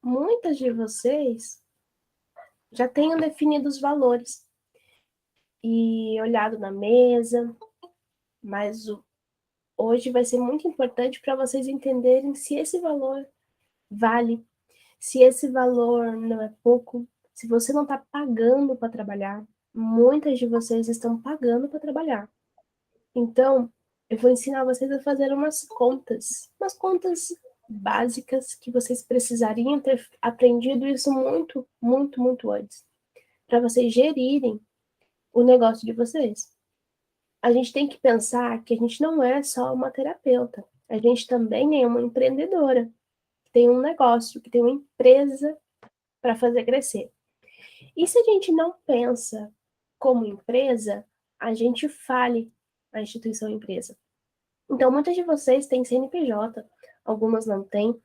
muitas de vocês já tenham definido os valores e olhado na mesa, mas hoje vai ser muito importante para vocês entenderem se esse valor vale, se esse valor não é pouco, se você não está pagando para trabalhar. Muitas de vocês estão pagando para trabalhar. Então, eu vou ensinar vocês a fazer umas contas básicas que vocês precisariam ter aprendido isso muito, muito, muito antes, para vocês gerirem o negócio de vocês. A gente tem que pensar que a gente não é só uma terapeuta, a gente também é uma empreendedora, que tem um negócio, que tem uma empresa para fazer crescer. E se a gente não pensa como empresa, a gente fale a instituição empresa. Então, muitas de vocês têm CNPJ, algumas não têm,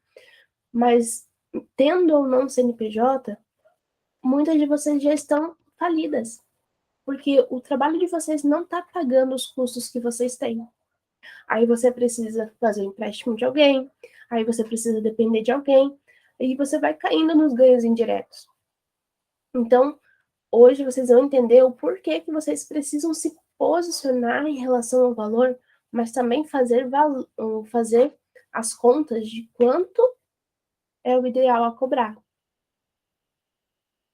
mas tendo ou não CNPJ, muitas de vocês já estão falidas, porque o trabalho de vocês não está pagando os custos que vocês têm. Aí você precisa fazer um empréstimo de alguém, aí você precisa depender de alguém, e você vai caindo nos ganhos indiretos. Então, hoje vocês vão entender o porquê que vocês precisam se posicionar em relação ao valor, mas também fazer as contas de quanto é o ideal a cobrar.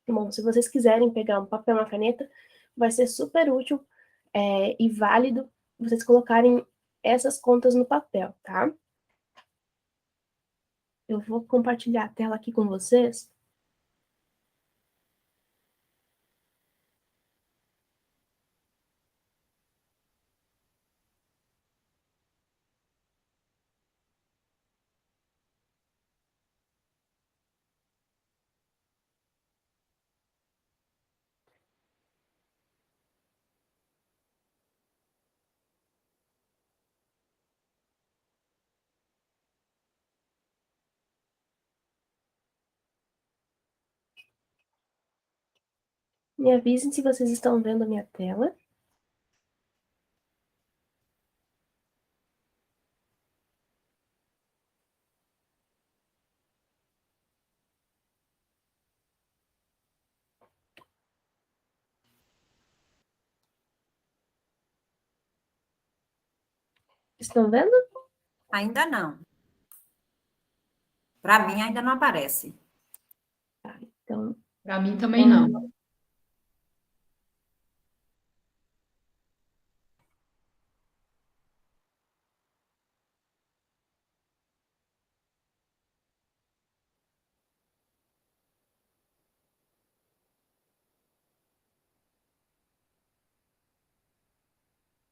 Bom, se vocês quiserem pegar um papel e uma caneta, vai ser super útil e válido vocês colocarem essas contas no papel, tá? Eu vou compartilhar a tela aqui com vocês. Me avisem se vocês estão vendo a minha tela. Estão vendo? Ainda não. Para mim, ainda não aparece. Tá, então, Para mim também não.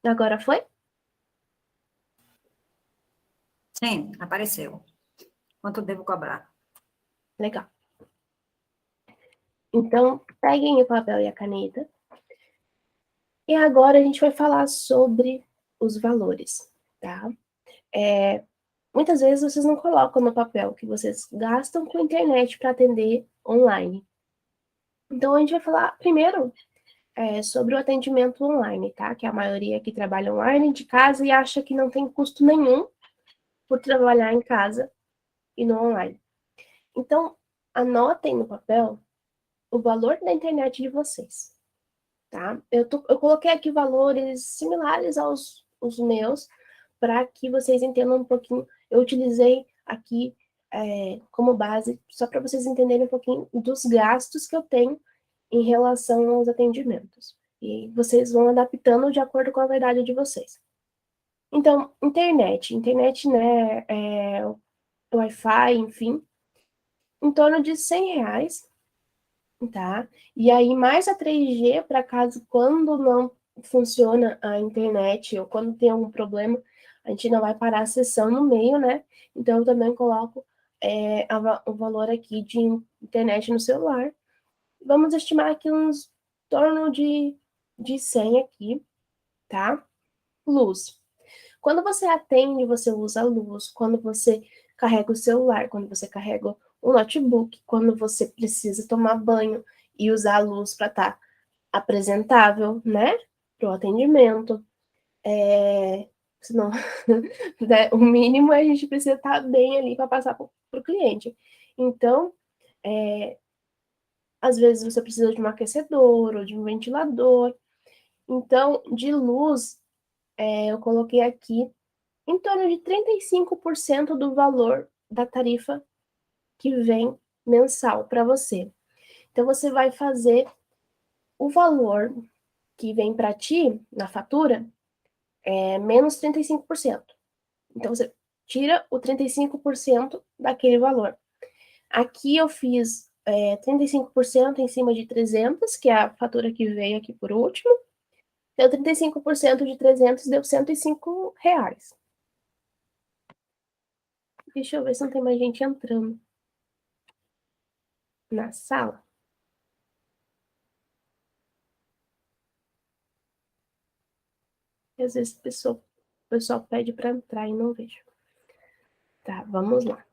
agora foi? Sim, apareceu. Quanto devo cobrar? Legal. Então, peguem o papel e a caneta. E agora a gente vai falar sobre os valores, tá? Muitas vezes vocês não colocam no papel que vocês gastam com a internet para atender online. Então, a gente vai falar primeiro sobre o atendimento online, tá? Que a maioria que trabalha online de casa e acha que não tem custo nenhum por trabalhar em casa e no online. Então, anotem no papel o valor da internet de vocês, tá? Eu coloquei aqui valores similares aos os meus, para que vocês entendam um pouquinho. Eu utilizei aqui como base, só para vocês entenderem um pouquinho dos gastos que eu tenho em relação aos atendimentos. E vocês vão adaptando de acordo com a verdade de vocês. Então, internet, né, Wi-Fi, enfim, em torno de R$ 100, tá? E aí, mais a 3G, para caso quando não funciona a internet ou quando tem algum problema, a gente não vai parar a sessão no meio, né? Então, eu também coloco o valor aqui de internet no celular. Vamos estimar aqui uns em torno de 100 aqui, tá? Luz. Quando você atende, você usa a luz. Quando você carrega o celular, quando você carrega o notebook, quando você precisa tomar banho e usar a luz para estar apresentável, né? Para o atendimento. Senão, né, o mínimo a gente precisa estar bem ali para passar para o cliente. Então, Às vezes você precisa de um aquecedor ou de um ventilador. Então, de luz, eu coloquei aqui em torno de 35% do valor da tarifa que vem mensal para você. Então, você vai fazer o valor que vem para ti na fatura menos 35%. Então, você tira o 35% daquele valor. Aqui eu fiz 35% em cima de 300, que é a fatura que veio aqui por último. Deu 35% de 300, deu R$ 105. Deixa eu ver se não tem mais gente entrando na sala. E às vezes o pessoal pede para entrar e não vejo. Tá, vamos lá.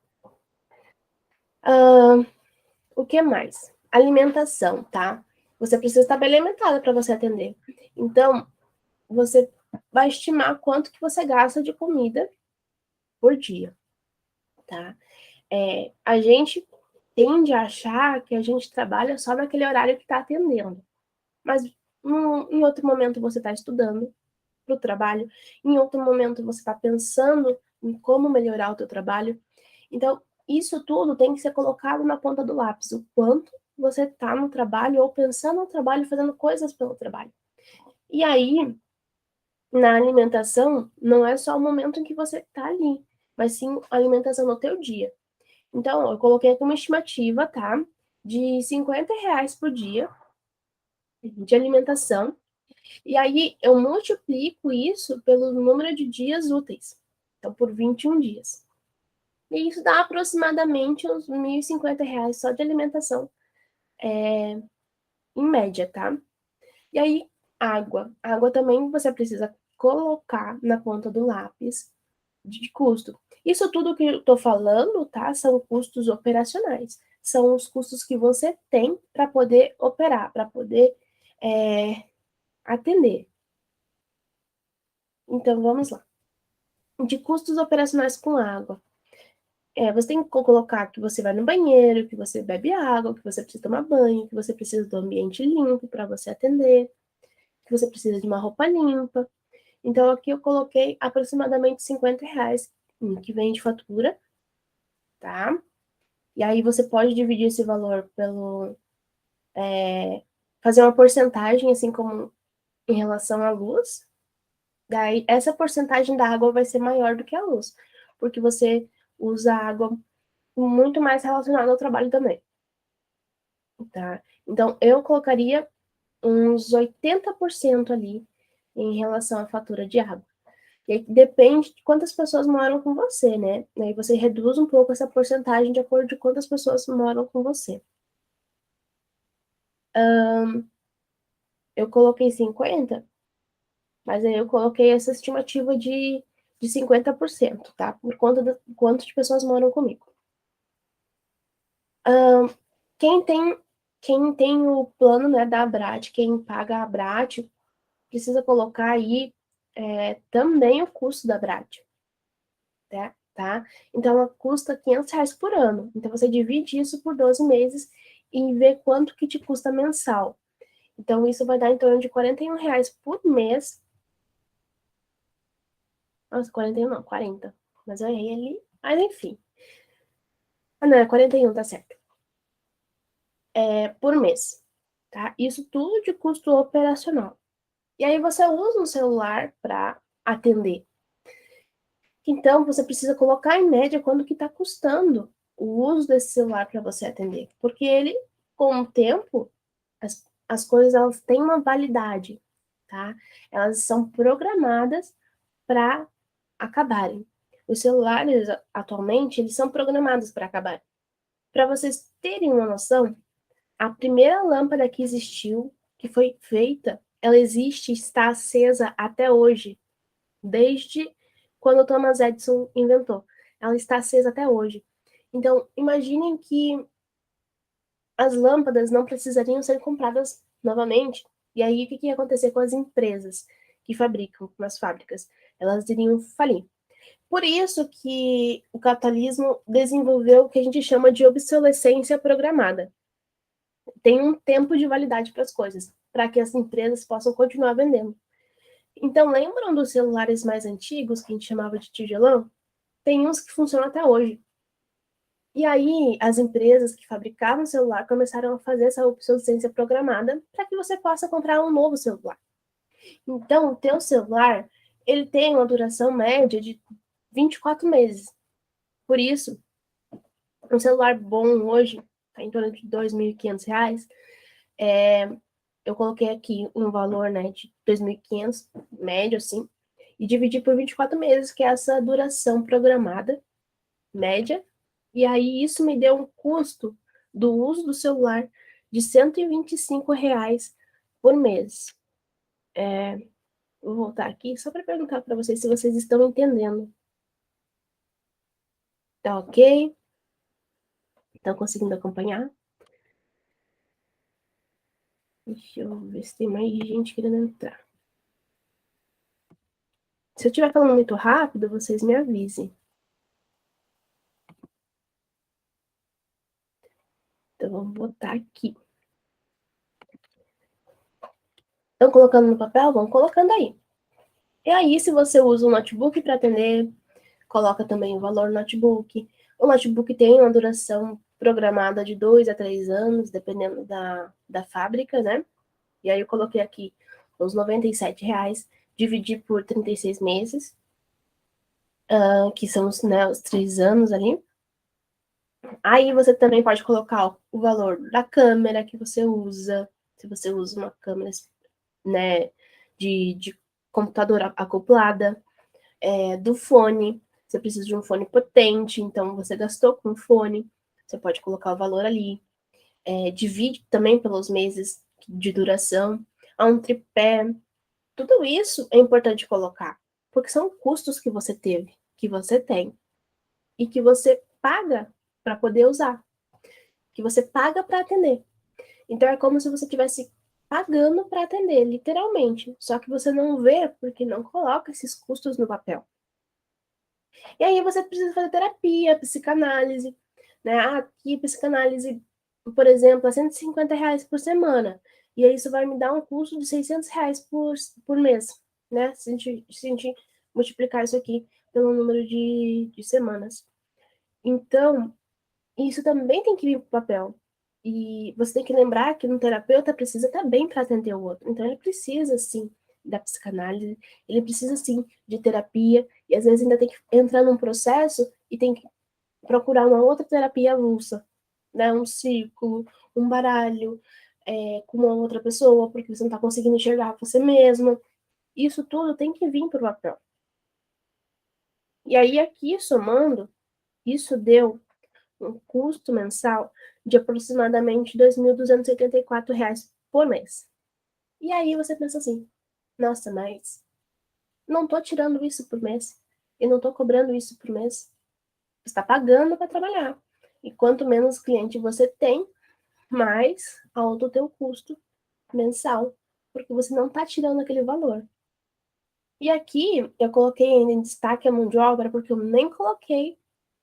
O que mais? Alimentação, tá? Você precisa estar bem alimentada para você atender. Então, você vai estimar quanto que você gasta de comida por dia, tá? A gente tende a achar que a gente trabalha só naquele horário que está atendendo. Mas em outro momento você está estudando para o trabalho, em outro momento você está pensando em como melhorar o teu trabalho. Então, isso tudo tem que ser colocado na ponta do lápis, o quanto você está no trabalho ou pensando no trabalho, fazendo coisas pelo trabalho. E aí, na alimentação, não é só o momento em que você está ali, mas sim a alimentação no teu dia. Então, eu coloquei aqui uma estimativa, tá? De R$ 50 por dia de alimentação. E aí, eu multiplico isso pelo número de dias úteis. Então, por 21 dias. E isso dá aproximadamente uns R$ 1.050 só de alimentação, em média, tá? E aí, água. Água também você precisa colocar na ponta do lápis de custo. Isso tudo que eu tô falando, tá? São custos operacionais. São os custos que você tem para poder operar, para poder atender. Então, vamos lá. De custos operacionais com água. Você tem que colocar que você vai no banheiro, que você bebe água, que você precisa tomar banho, que você precisa do ambiente limpo para você atender, que você precisa de uma roupa limpa. Então, aqui eu coloquei aproximadamente R$ 50 que vem de fatura, tá? E aí você pode dividir esse valor pelo... fazer uma porcentagem, assim como em relação à luz. Daí, essa porcentagem da água vai ser maior do que a luz, porque você usa água muito mais relacionada ao trabalho também, tá? Então, eu colocaria uns 80% ali em relação à fatura de água. E aí depende de quantas pessoas moram com você, né? Aí você reduz um pouco essa porcentagem de acordo com quantas pessoas moram com você. Eu coloquei 50, mas aí eu coloquei essa estimativa de 50%, tá? Por conta do quanto de pessoas moram comigo. Quem tem, quem tem o plano, né, da Abrat, quem paga a Abrat, precisa colocar aí também o custo da Abrat, tá? Então, ela custa R$ 500 por ano. Então, você divide isso por 12 meses e vê quanto que te custa mensal. Então, isso vai dar em torno de R$ 41 por mês. Nossa, 41 não, 40. Mas eu errei ali. Mas, enfim. Ah, não, é 41, tá certo. Por mês, tá? Isso tudo de custo operacional. E aí, você usa um celular para atender. Então, você precisa colocar em média quanto que está custando o uso desse celular para você atender. Porque ele, com o tempo, as coisas elas têm uma validade, tá? Elas são programadas para acabarem. Os celulares, atualmente, eles são programados para acabar. Para vocês terem uma noção, a primeira lâmpada que existiu, que foi feita, ela existe e está acesa até hoje, desde quando o Thomas Edison inventou. Ela está acesa até hoje. Então, imaginem que as lâmpadas não precisariam ser compradas novamente. E aí, o que ia acontecer com as empresas que fabricam nas fábricas? Elas iriam falir. Por isso que o capitalismo desenvolveu o que a gente chama de obsolescência programada. Tem um tempo de validade para as coisas, para que as empresas possam continuar vendendo. Então, lembram dos celulares mais antigos, que a gente chamava de tijolão? Tem uns que funcionam até hoje. E aí, as empresas que fabricavam celular começaram a fazer essa obsolescência programada para que você possa comprar um novo celular. Então, o teu celular, ele tem uma duração média de 24 meses. Por isso, um celular bom hoje, tá em torno de R$ 2.500, eu coloquei aqui um valor, né, de 2.500, médio, assim, e dividi por 24 meses, que é essa duração programada, média, e aí isso me deu um custo do uso do celular de R$ 125 por mês. Vou voltar aqui só para perguntar para vocês se vocês estão entendendo. Tá ok? Estão conseguindo acompanhar? Deixa eu ver se tem mais gente querendo entrar. Se eu estiver falando muito rápido, vocês me avisem. Então, vamos botar aqui. Estão colocando no papel? Vão colocando aí. E aí, se você usa um notebook para atender, coloca também o valor do notebook. O notebook tem uma duração programada de 2 a 3 anos, dependendo da fábrica, né? E aí eu coloquei aqui os R$ 97, dividi por 36 meses, que são né, os 3 anos ali. Aí você também pode colocar o valor da câmera que você usa, se você usa uma câmera, né, de computador acoplada, do fone, você precisa de um fone potente, então você gastou com o fone, você pode colocar o valor ali. Divide também pelos meses de duração. Há um tripé. Tudo isso é importante colocar, porque são custos que você teve, que você tem, e que você paga para poder usar, que você paga para atender. Então é como se você estivesse pagando para atender, literalmente. Só que você não vê porque não coloca esses custos no papel. E aí você precisa fazer terapia, psicanálise, né? Aqui, psicanálise, por exemplo, é R$ 150 por semana. E aí isso vai me dar um custo de R$ 600 por mês, né? Se a gente multiplicar isso aqui pelo número de semanas. Então, isso também tem que vir para o papel. E você tem que lembrar que um terapeuta precisa estar bem para atender o outro. Então, ele precisa, sim, da psicanálise, ele precisa, sim, de terapia, e às vezes ainda tem que entrar num processo e tem que procurar uma outra terapia avulsa, né? Um círculo, um baralho, com uma outra pessoa, porque você não está conseguindo enxergar você mesma. Isso tudo tem que vir para o papel. E aí, aqui, somando, isso deu um custo mensal de aproximadamente R$ 2.284 por mês. E aí você pensa assim, nossa, mas não estou tirando isso por mês, e não estou cobrando isso por mês. Você está pagando para trabalhar. E quanto menos cliente você tem, mais alto o teu custo mensal, porque você não está tirando aquele valor. E aqui eu coloquei ainda em destaque a mão de obra, porque eu nem coloquei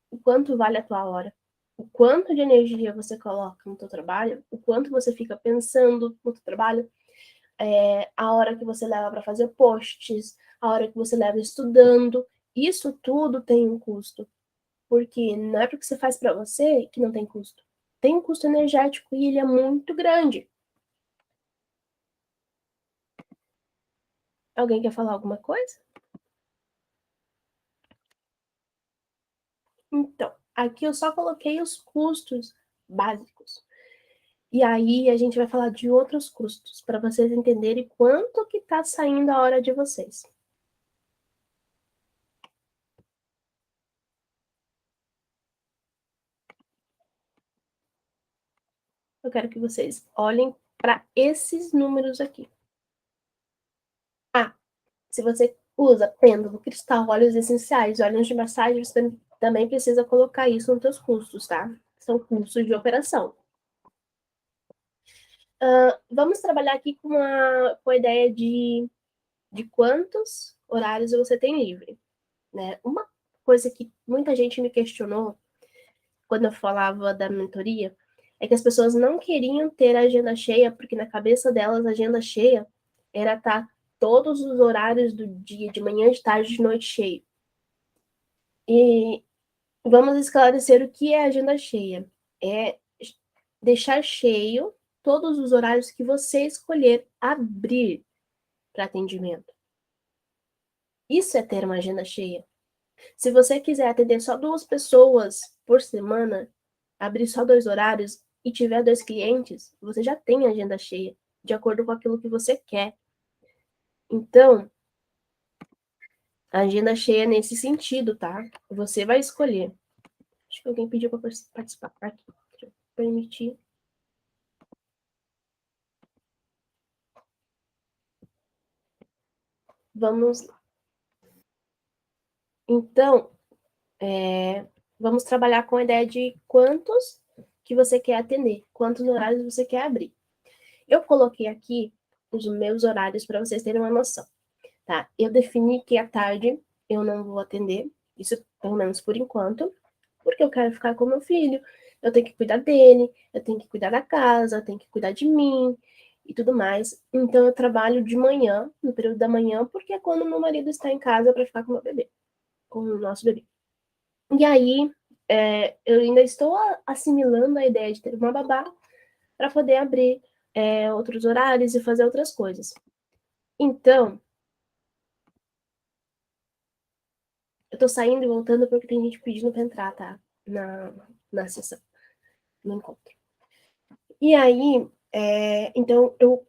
o quanto vale a tua hora, o quanto de energia você coloca no teu trabalho, o quanto você fica pensando no teu trabalho, a hora que você leva para fazer posts, a hora que você leva estudando, isso tudo tem um custo, porque não é porque você faz para você que não tem custo. Tem um custo energético e ele é muito grande. Alguém quer falar alguma coisa? Então, aqui eu só coloquei os custos básicos. E aí a gente vai falar de outros custos, para vocês entenderem quanto que está saindo a hora de vocês. Eu quero que vocês olhem para esses números aqui. Se você usa pêndulo, cristal, óleos essenciais, óleos de massagem, você também precisa colocar isso nos seus custos, tá? São custos de operação. Vamos trabalhar aqui com a ideia de quantos horários você tem livre, né? coisa que muita gente me questionou quando eu falava da mentoria, é que as pessoas não queriam ter a agenda cheia, porque na cabeça delas a agenda cheia era estar todos os horários do dia, de manhã, de tarde, de noite cheio. E vamos esclarecer o que é agenda cheia. É deixar cheio todos os horários que você escolher abrir para atendimento. Isso é ter uma agenda cheia. Se você quiser atender só 2 pessoas por semana, abrir só 2 horários e tiver 2 clientes, você já tem a agenda cheia, de acordo com aquilo que você quer. Então, a agenda cheia é nesse sentido, tá? Você vai escolher. Acho que alguém pediu para participar. Aqui, deixa eu permitir. Vamos. Então, vamos trabalhar com a ideia de quantos que você quer atender, quantos horários você quer abrir. Eu coloquei aqui os meus horários para vocês terem uma noção, tá? Eu defini que à tarde eu não vou atender, isso pelo menos por enquanto, porque eu quero ficar com meu filho, eu tenho que cuidar dele, eu tenho que cuidar da casa, eu tenho que cuidar de mim e tudo mais. Então eu trabalho de manhã, no período da manhã, porque é quando meu marido está em casa para ficar com o meu bebê, com o nosso bebê. E aí, eu ainda estou assimilando a ideia de ter uma babá para poder abrir outros horários e fazer outras coisas. Então, eu tô saindo e voltando porque tem gente pedindo para entrar, tá? Na sessão, no encontro. E aí, então, eu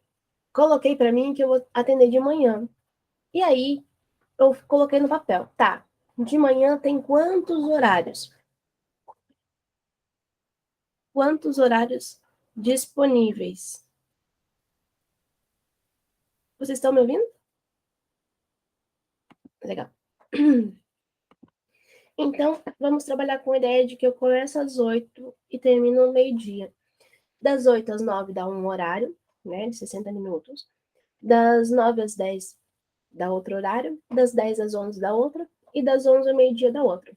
coloquei para mim que eu vou atender de manhã. E aí, eu coloquei no papel, tá? De manhã tem quantos horários? Quantos horários disponíveis? Vocês estão me ouvindo? Legal. Então, vamos trabalhar com a ideia de que eu começo às 8 e termino no meio-dia. Das 8 às 9 dá um horário, né, de 60 minutos. Das 9 às 10 dá outro horário. Das 10 às 11 dá outra. E das 11 ao meio-dia dá outro.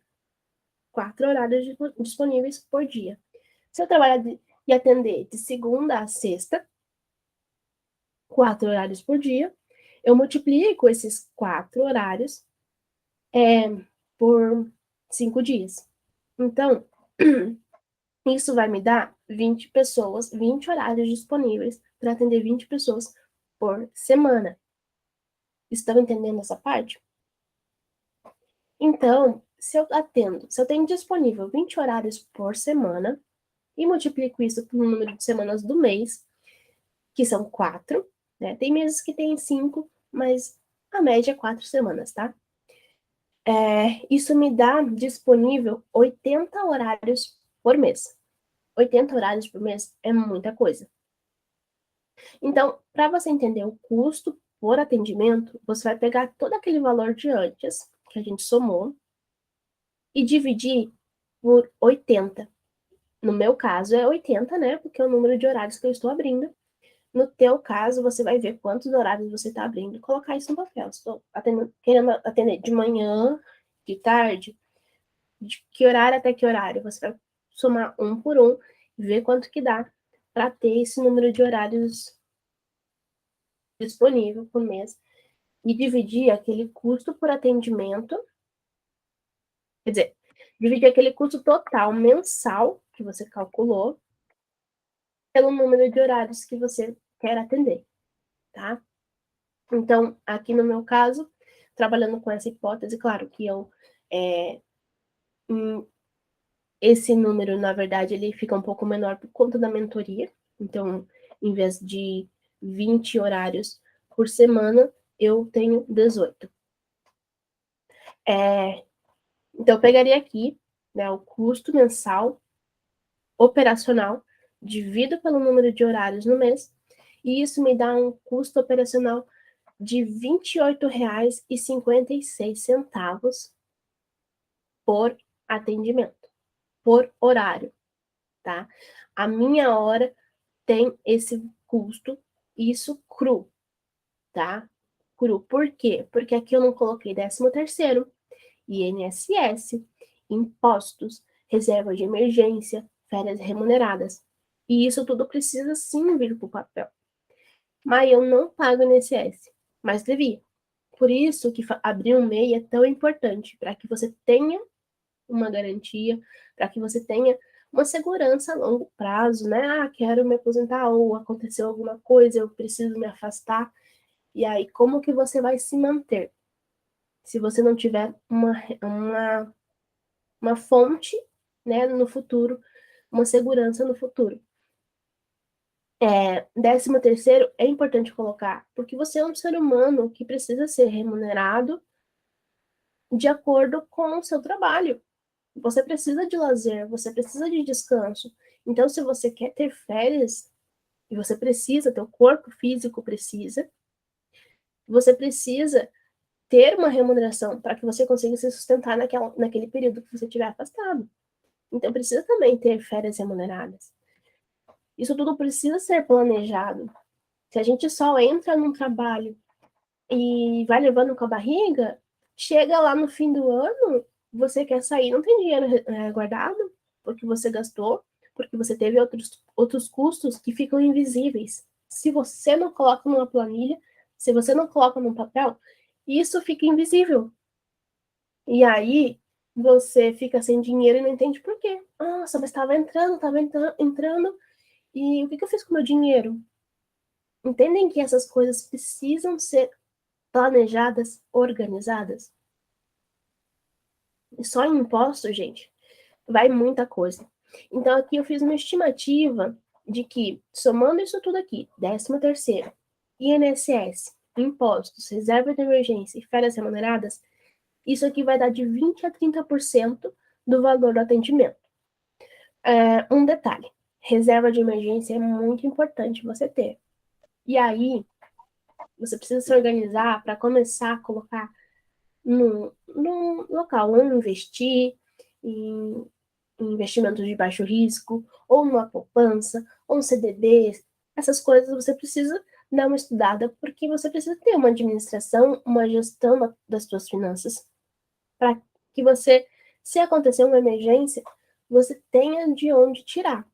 4 horários disponíveis por dia. Se eu trabalhar e atender de segunda a sexta, 4 horários por dia, eu multiplico esses 4 horários por 5 dias. Então, isso vai me dar 20 pessoas, 20 horários disponíveis para atender 20 pessoas por semana. Estão entendendo essa parte? Então, se eu tenho disponível 20 horários por semana e multiplico isso pelo número de semanas do mês, que são 4, né? Tem meses que tem 5, mas a média é 4 semanas, tá? Isso me dá disponível 80 horários por mês. 80 horários por mês é muita coisa. Então, para você entender o custo por atendimento, você vai pegar todo aquele valor de antes, que a gente somou, e dividir por 80. No meu caso é 80, né? Porque é o número de horários que eu estou abrindo. No teu caso, você vai ver quantos horários você está abrindo e colocar isso no papel. Estou querendo atender de manhã, de tarde, de que horário até que horário. Você vai somar um por um e ver quanto que dá para ter esse número de horários disponível por mês e dividir aquele custo por atendimento, quer dizer, dividir aquele custo total mensal que você calculou pelo número de horários que você quer atender, tá? Então, aqui no meu caso, trabalhando com essa hipótese, claro que é, esse número, na verdade, ele fica um pouco menor por conta da mentoria. Então, em vez de 20 horários por semana, eu tenho 18. Então, eu pegaria aqui, né, o custo mensal operacional, divido pelo número de horários no mês, e isso me dá um custo operacional de R$ 28,56 por atendimento, por horário, tá? A minha hora tem esse custo, isso cru, tá? Cru. Por quê? Porque aqui eu não coloquei 13º INSS, impostos, reserva de emergência, férias remuneradas. E isso tudo precisa sim vir para o papel. Mas eu não pago INSS, mas devia. Por isso que abrir um MEI é tão importante, para que você tenha uma garantia, para que você tenha uma segurança a longo prazo, né? Ah, quero me aposentar, ou aconteceu alguma coisa, eu preciso me afastar. E aí, como que você vai se manter? Se você não tiver uma fonte, né, no futuro, uma segurança no futuro. 13º é importante colocar, porque você é um ser humano que precisa ser remunerado de acordo com o seu trabalho. Você precisa de lazer, você precisa de descanso. Então, se você quer ter férias, e você precisa, teu corpo físico precisa, você precisa ter uma remuneração para que você consiga se sustentar naquele período que você estiver afastado. Então, precisa também ter férias remuneradas. Isso tudo precisa ser planejado. Se a gente só entra num trabalho e vai levando com a barriga, chega lá no fim do ano, você quer sair, não tem dinheiro guardado, porque você gastou, porque você teve outros custos que ficam invisíveis. Se você não coloca numa planilha, se você não coloca num papel, isso fica invisível. E aí você fica sem dinheiro e não entende por quê. Nossa, mas estava entrando, e o que eu fiz com o meu dinheiro? Entendem que essas coisas precisam ser planejadas, organizadas? E só em imposto, gente, vai muita coisa. Então, aqui eu fiz uma estimativa de que, somando isso tudo aqui, 13º, INSS, impostos, reserva de emergência e férias remuneradas, isso aqui vai dar de 20% a 30% do valor do atendimento. Um detalhe, reserva de emergência é muito importante você ter. E aí, você precisa se organizar para começar a colocar num local onde investir em investimentos de baixo risco, ou numa poupança, ou um CDB. Essas coisas você precisa dar uma estudada, porque você precisa ter uma administração, uma gestão das suas finanças, para que você, se acontecer uma emergência, você tenha de onde tirar.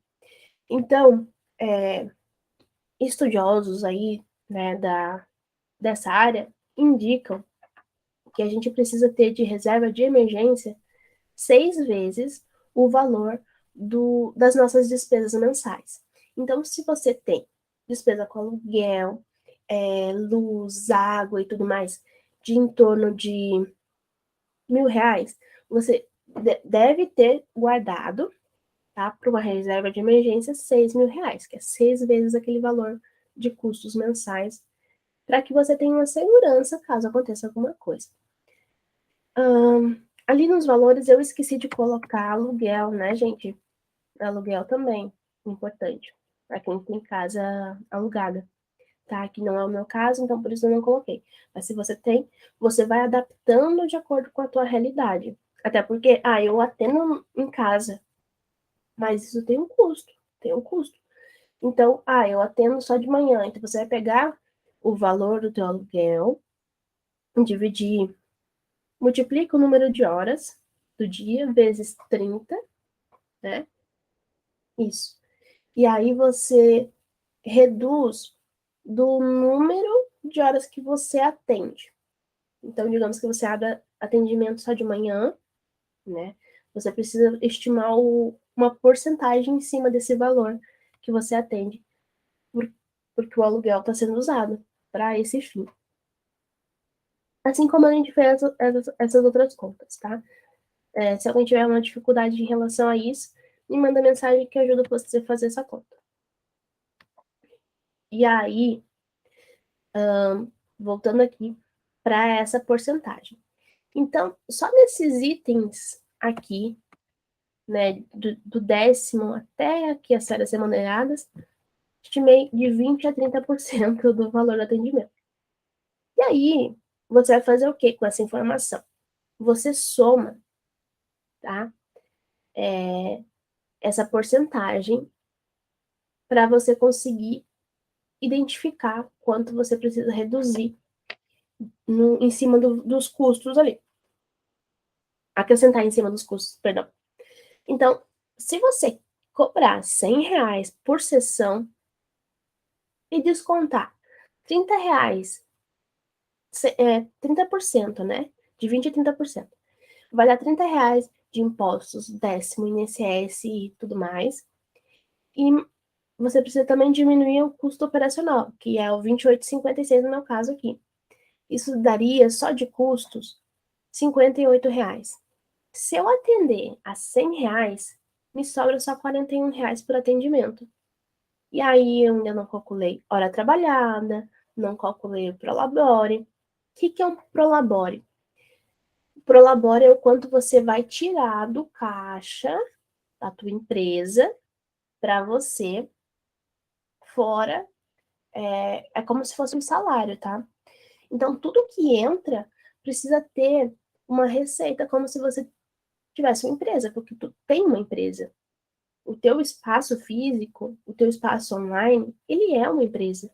Então, estudiosos aí, né, dessa área, indicam que a gente precisa ter de reserva de emergência 6 vezes o valor das nossas despesas mensais. Então, se você tem despesa com aluguel, luz, água e tudo mais, de em torno de R$ 1.000, você deve ter guardado, tá, para uma reserva de emergência R$ 6.000, que é 6 vezes aquele valor de custos mensais, para que você tenha uma segurança caso aconteça alguma coisa. Ali nos valores eu esqueci de colocar aluguel, né, gente? Aluguel também, importante, para quem tem casa alugada, tá? Que não é o meu caso, então por isso eu não coloquei. Mas se você tem, você vai adaptando de acordo com a tua realidade. Até porque, eu atendo em casa, mas isso tem um custo, tem um custo. Então, eu atendo só de manhã, então você vai pegar o valor do teu aluguel, dividir, multiplica o número de horas do dia vezes 30, né? Isso. E aí você reduz do número de horas que você atende. Então, digamos que você abre atendimento só de manhã, né? Você precisa estimar uma porcentagem em cima desse valor que você atende, porque o aluguel está sendo usado para esse fim. Assim como a gente fez essas outras contas, tá? Se alguém tiver uma dificuldade em relação a isso, me manda mensagem que ajuda você a fazer essa conta. E aí, voltando aqui para essa porcentagem. Então, só nesses itens aqui, né, do 10º até aqui as férias remuneradas, estimei de 20% a 30% do valor do atendimento. E aí, você vai fazer o que com essa informação? Você soma, tá? Essa porcentagem para você conseguir identificar quanto você precisa reduzir em cima dos custos ali. acrescentar em cima dos custos, perdão. Então, se você cobrar R$100 por sessão e descontar R$30, 30%, né? De 20% a 30%. Vai dar R$30 de impostos, décimo, INSS e tudo mais. E você precisa também diminuir o custo operacional, que é o 28,56 no meu caso aqui. Isso daria só de custos R$58. Se eu atender a R$100, me sobra só R$41 por atendimento. E aí eu ainda não calculei hora trabalhada, não calculei o Prolabore. O que é um Prolabore? O Prolabore é o quanto você vai tirar do caixa da tua empresa para você fora. É como se fosse um salário, tá? Então, tudo que entra precisa ter uma receita, como se você tivesse uma empresa, porque tu tem uma empresa. O teu espaço físico, o teu espaço online, ele é uma empresa.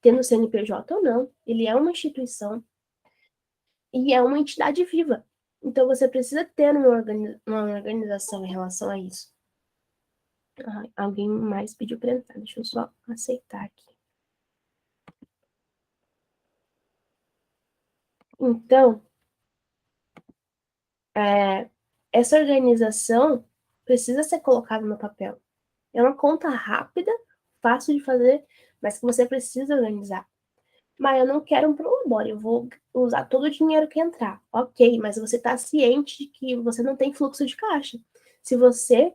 Tendo CNPJ ou não, ele é uma instituição e é uma entidade viva. Então, você precisa ter uma organização em relação a isso. Alguém mais pediu para entrar, deixa eu só aceitar aqui. Então, essa organização precisa ser colocada no papel. É uma conta rápida, fácil de fazer, mas que você precisa organizar. Mas eu não quero um prolabore, eu vou usar todo o dinheiro que entrar. Ok, mas você está ciente de que você não tem fluxo de caixa. Se você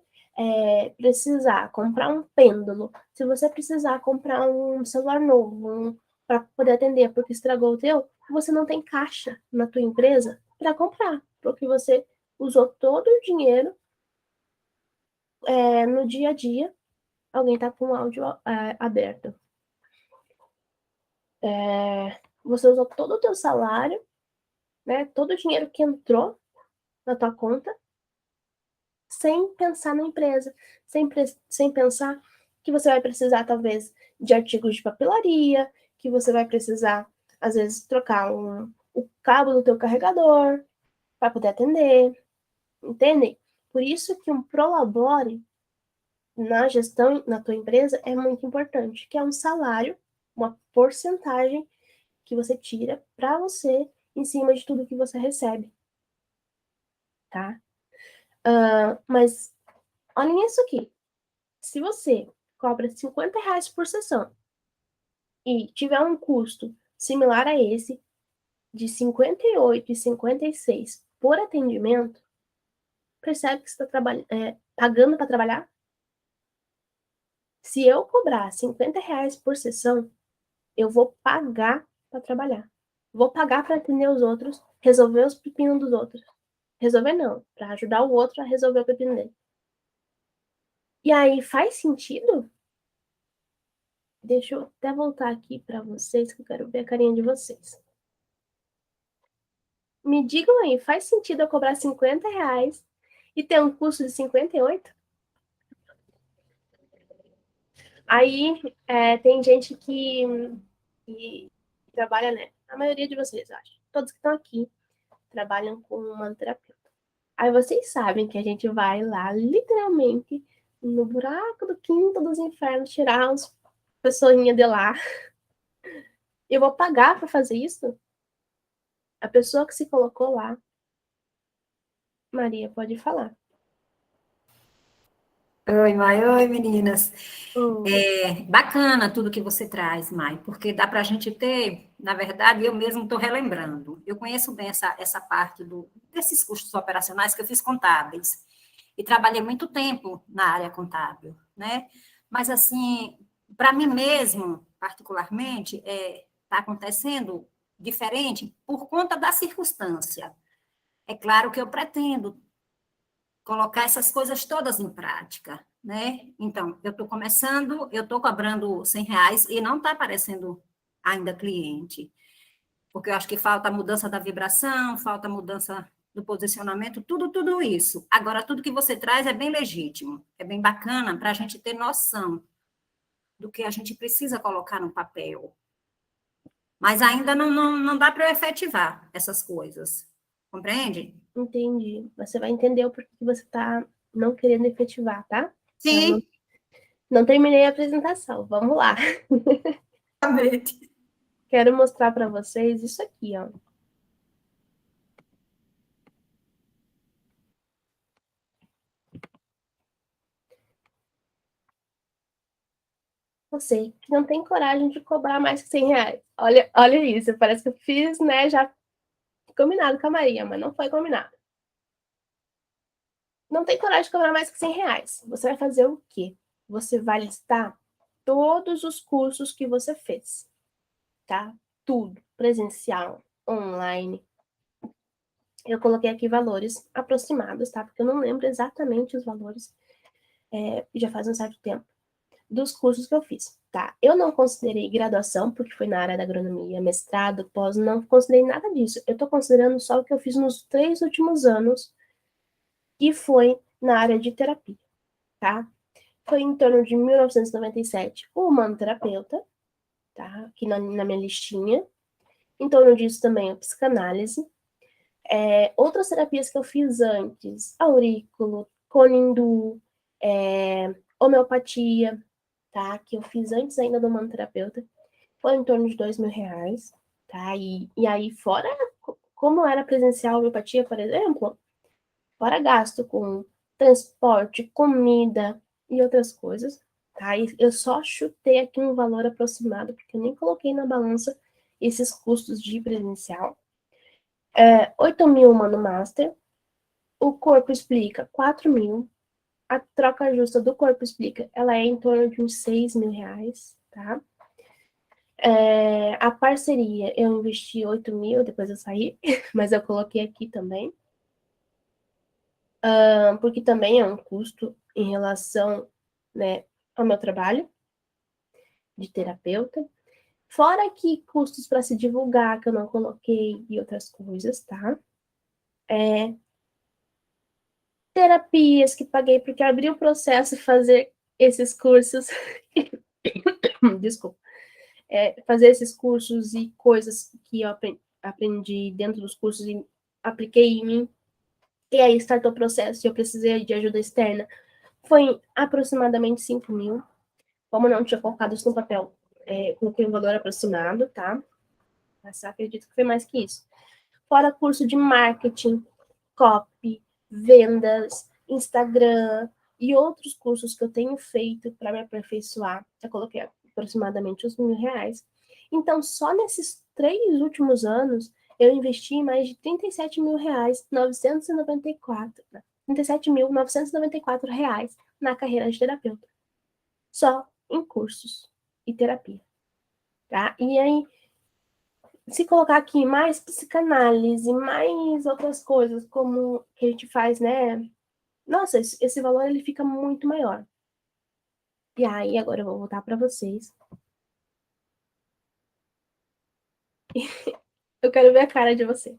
precisar comprar um pêndulo, se você precisar comprar um celular novo para poder atender porque estragou o teu, você não tem caixa na tua empresa para comprar, porque você usou todo o dinheiro no dia a dia. Alguém está com o áudio aberto. Você usou todo o teu salário, né, todo o dinheiro que entrou na tua conta, sem pensar na empresa, sem pensar que você vai precisar, talvez, de artigos de papelaria, que você vai precisar, às vezes, trocar o cabo do teu carregador para poder atender, entendem? Por isso que um prolabore na gestão, na tua empresa, é muito importante, que é um salário, uma porcentagem que você tira para você em cima de tudo que você recebe, tá? Mas olhem isso aqui. Se você cobra R$50 por sessão e tiver um custo similar a esse, de R$58,56 por atendimento, percebe que você está pagando para trabalhar? Se eu cobrar R$50 por sessão, eu vou pagar para trabalhar. Vou pagar para atender os outros, resolver os pepinos dos outros. Resolver não, para ajudar o outro a resolver o pepino dele. E aí, faz sentido? Deixa eu até voltar aqui para vocês, que eu quero ver a carinha de vocês. Me digam aí, faz sentido eu cobrar R$50 e ter um custo de 58? Aí, tem gente que trabalha, né? A maioria de vocês, eu acho. Todos que estão aqui trabalham com manoterapeuta. Aí vocês sabem que a gente vai lá, literalmente, no buraco do quinto dos infernos, tirar as pessoinhas de lá. Eu vou pagar para fazer isso? A pessoa que se colocou lá, Maria, pode falar. Oi, Mai. Oi, meninas. Oi. Bacana tudo que você traz, Mai, porque dá para a gente ter, na verdade, eu mesmo estou relembrando. Eu conheço bem essa parte desses custos operacionais que eu fiz contábeis e trabalhei muito tempo na área contábil, né? Mas, assim, para mim mesmo, particularmente, está acontecendo diferente por conta da circunstância. É claro que eu pretendo colocar essas coisas todas em prática, né? Então, eu estou começando, eu estou cobrando R$100 e não está aparecendo ainda cliente, porque eu acho que falta a mudança da vibração, falta a mudança do posicionamento, tudo isso. Agora, tudo que você traz é bem legítimo, é bem bacana para a gente ter noção do que a gente precisa colocar no papel. Mas ainda não dá para eu efetivar essas coisas. Compreende? Entendi. Você vai entender o porquê que você está não querendo efetivar, tá? Eu Sim, não terminei a apresentação. Vamos lá. exatamente. Quero mostrar para vocês isso aqui, ó. Você que não tem coragem de cobrar mais que 100 reais. Olha isso, parece que eu fiz, né, já combinado com a Maria, mas não foi combinado. Não tem coragem de cobrar mais que 100 reais. Você vai fazer o quê? Você vai listar todos os cursos que você fez, tá? Tudo, presencial, online. Eu coloquei aqui valores aproximados, tá? Porque eu não lembro exatamente os valores, já faz um certo tempo, dos cursos que eu fiz, tá? Eu não considerei graduação, porque foi na área da agronomia, mestrado, pós, não considerei nada disso. Eu tô considerando só o que eu fiz nos 3 últimos anos, que foi na área de terapia, tá? Foi em torno de 1997, o humanoterapeuta, tá? Aqui na minha listinha. Em torno disso também a psicanálise. Outras terapias que eu fiz antes, aurículo, conindu, homeopatia, tá? Que eu fiz antes ainda do humanoterapeuta. Foi em torno de R$ 2.000, tá? E aí, fora como era presencial a homeopatia, por exemplo, fora gasto com transporte, comida e outras coisas, tá? E eu só chutei aqui um valor aproximado, porque eu nem coloquei na balança esses custos de presencial. 8.000 Mano Master, o corpo explica 4.000, a troca justa do corpo explica, ela é em torno de uns R$ 6.000, tá? A parceria, eu investi 8.000, depois eu saí, mas eu coloquei aqui também, porque também é um custo em relação, né, ao meu trabalho de terapeuta. Fora que custos para se divulgar, que eu não coloquei, e outras coisas, tá? Terapias que paguei porque abri o processo fazer esses cursos. Desculpa. Fazer esses cursos e coisas que eu aprendi dentro dos cursos e apliquei em mim. E aí startou o processo e eu precisei de ajuda externa. Foi aproximadamente 5.000. Como eu não tinha colocado isso no papel, coloquei um valor aproximado, tá? Mas eu acredito que foi mais que isso. Fora curso de marketing, copy, vendas, Instagram e outros cursos que eu tenho feito para me aperfeiçoar. Eu coloquei aproximadamente uns R$ 1.000. Então, só nesses 3 últimos anos, eu investi mais de R$ 37.000, 994, R$ 37.994 na carreira de terapeuta. Só em cursos e terapia, tá? E aí, se colocar aqui mais psicanálise, mais outras coisas, como que a gente faz, né? Nossa, esse valor ele fica muito maior. E aí, agora eu vou voltar para vocês. Eu quero ver a cara de vocês.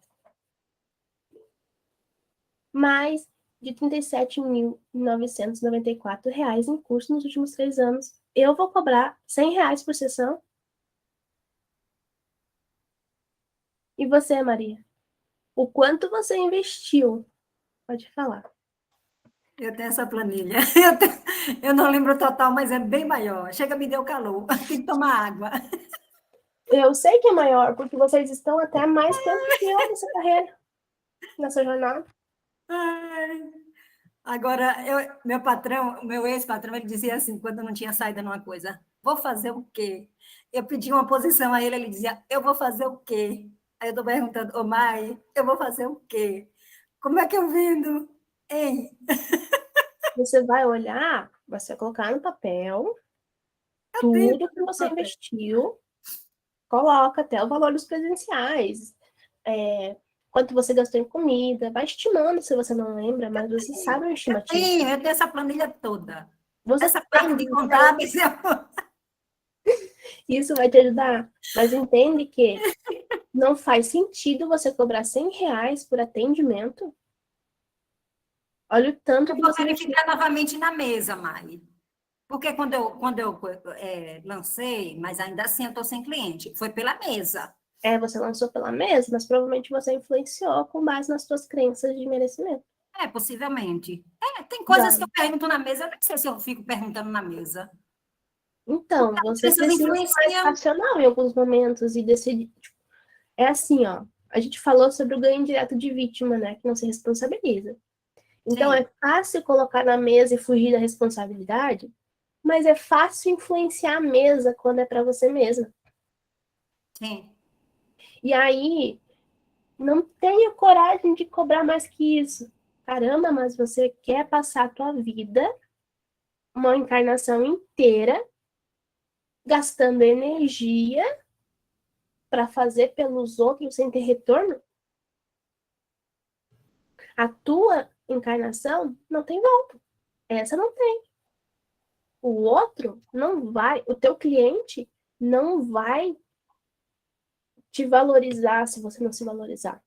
Mais de R$ 37.994 em curso nos últimos 3 anos. Eu vou cobrar R$ 100 por sessão. E você, Maria? O quanto você investiu? Pode falar. Eu tenho essa planilha. Eu não lembro o total, mas é bem maior. Chega, me deu calor. Tem que tomar água. Eu sei que é maior, porque vocês estão até mais tempo que eu nessa carreira, nessa jornada. Ai. Agora, meu patrão, meu ex-patrão, ele dizia assim, quando não tinha saída numa coisa, vou fazer o quê? Eu pedi uma posição a ele, ele dizia, eu vou fazer o quê? Aí eu estou perguntando, ô Mai, eu vou fazer o quê? Como é que eu vendo? Hein? Você vai olhar, você vai colocar no papel Eu tenho tudo que você investiu, coloca até o valor dos presenciais, quanto você gastou em comida, vai estimando se você não lembra, mas você sabe uma estimativa. eu tenho essa planilha toda. Você Essa parte tem, de então contábeis, isso vai te ajudar. Mas entende que não faz sentido você cobrar R$ 100 por atendimento. Olha o tanto eu que vou você investiu. verificar novamente na mesa, Mai. Porque quando eu lancei, mas ainda assim eu estou sem cliente, foi pela mesa. Você lançou pela mesa, mas provavelmente você influenciou com base nas suas crenças de merecimento. Possivelmente. Tem coisas Já. que eu pergunto na mesa, eu não sei se eu fico perguntando na mesa. Então, você Essas precisa ser mais influenciam. racional em alguns momentos e decidir. Tipo, é assim, ó. A gente falou sobre o ganho direto de vítima, né? Que não se responsabiliza. Então, Sim, é fácil colocar na mesa e fugir da responsabilidade, mas é fácil influenciar a mesa quando é para você mesma. sim. E aí, não tenho coragem de cobrar mais que isso. Caramba, mas você quer passar a tua vida, uma encarnação inteira, gastando energia para fazer pelos outros sem ter retorno? A tua encarnação não tem volta. Essa não tem. O outro não vai, o teu cliente não vai te valorizar se você não se valorizar.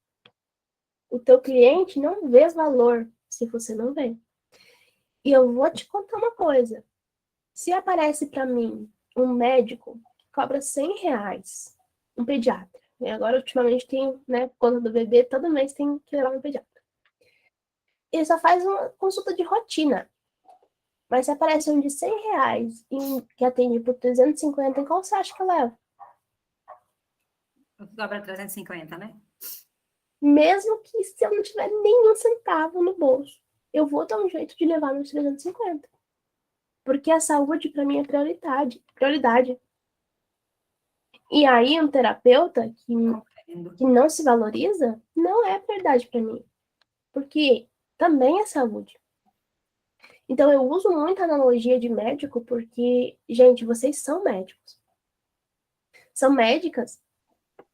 O teu cliente não vê valor se você não vê. E eu vou te contar uma coisa. Se aparece para mim um médico que cobra R$ 100, um pediatra, e agora ultimamente tem, né, por conta do bebê, todo mês tem que levar um pediatra. Ele só faz uma consulta de rotina. Mas se aparece um de R$ 100 que atende por 350, qual você acha que eu levo? Cobra 350, né? Mesmo que se eu não tiver nenhum centavo no bolso, eu vou dar um jeito de levar nos 350. Porque a saúde para mim é prioridade. Prioridade. E aí, um terapeuta Compreendo. que não se valoriza não é prioridade para mim. Porque também é saúde. Então, eu uso muito a analogia de médico porque, gente, vocês são médicos. São médicas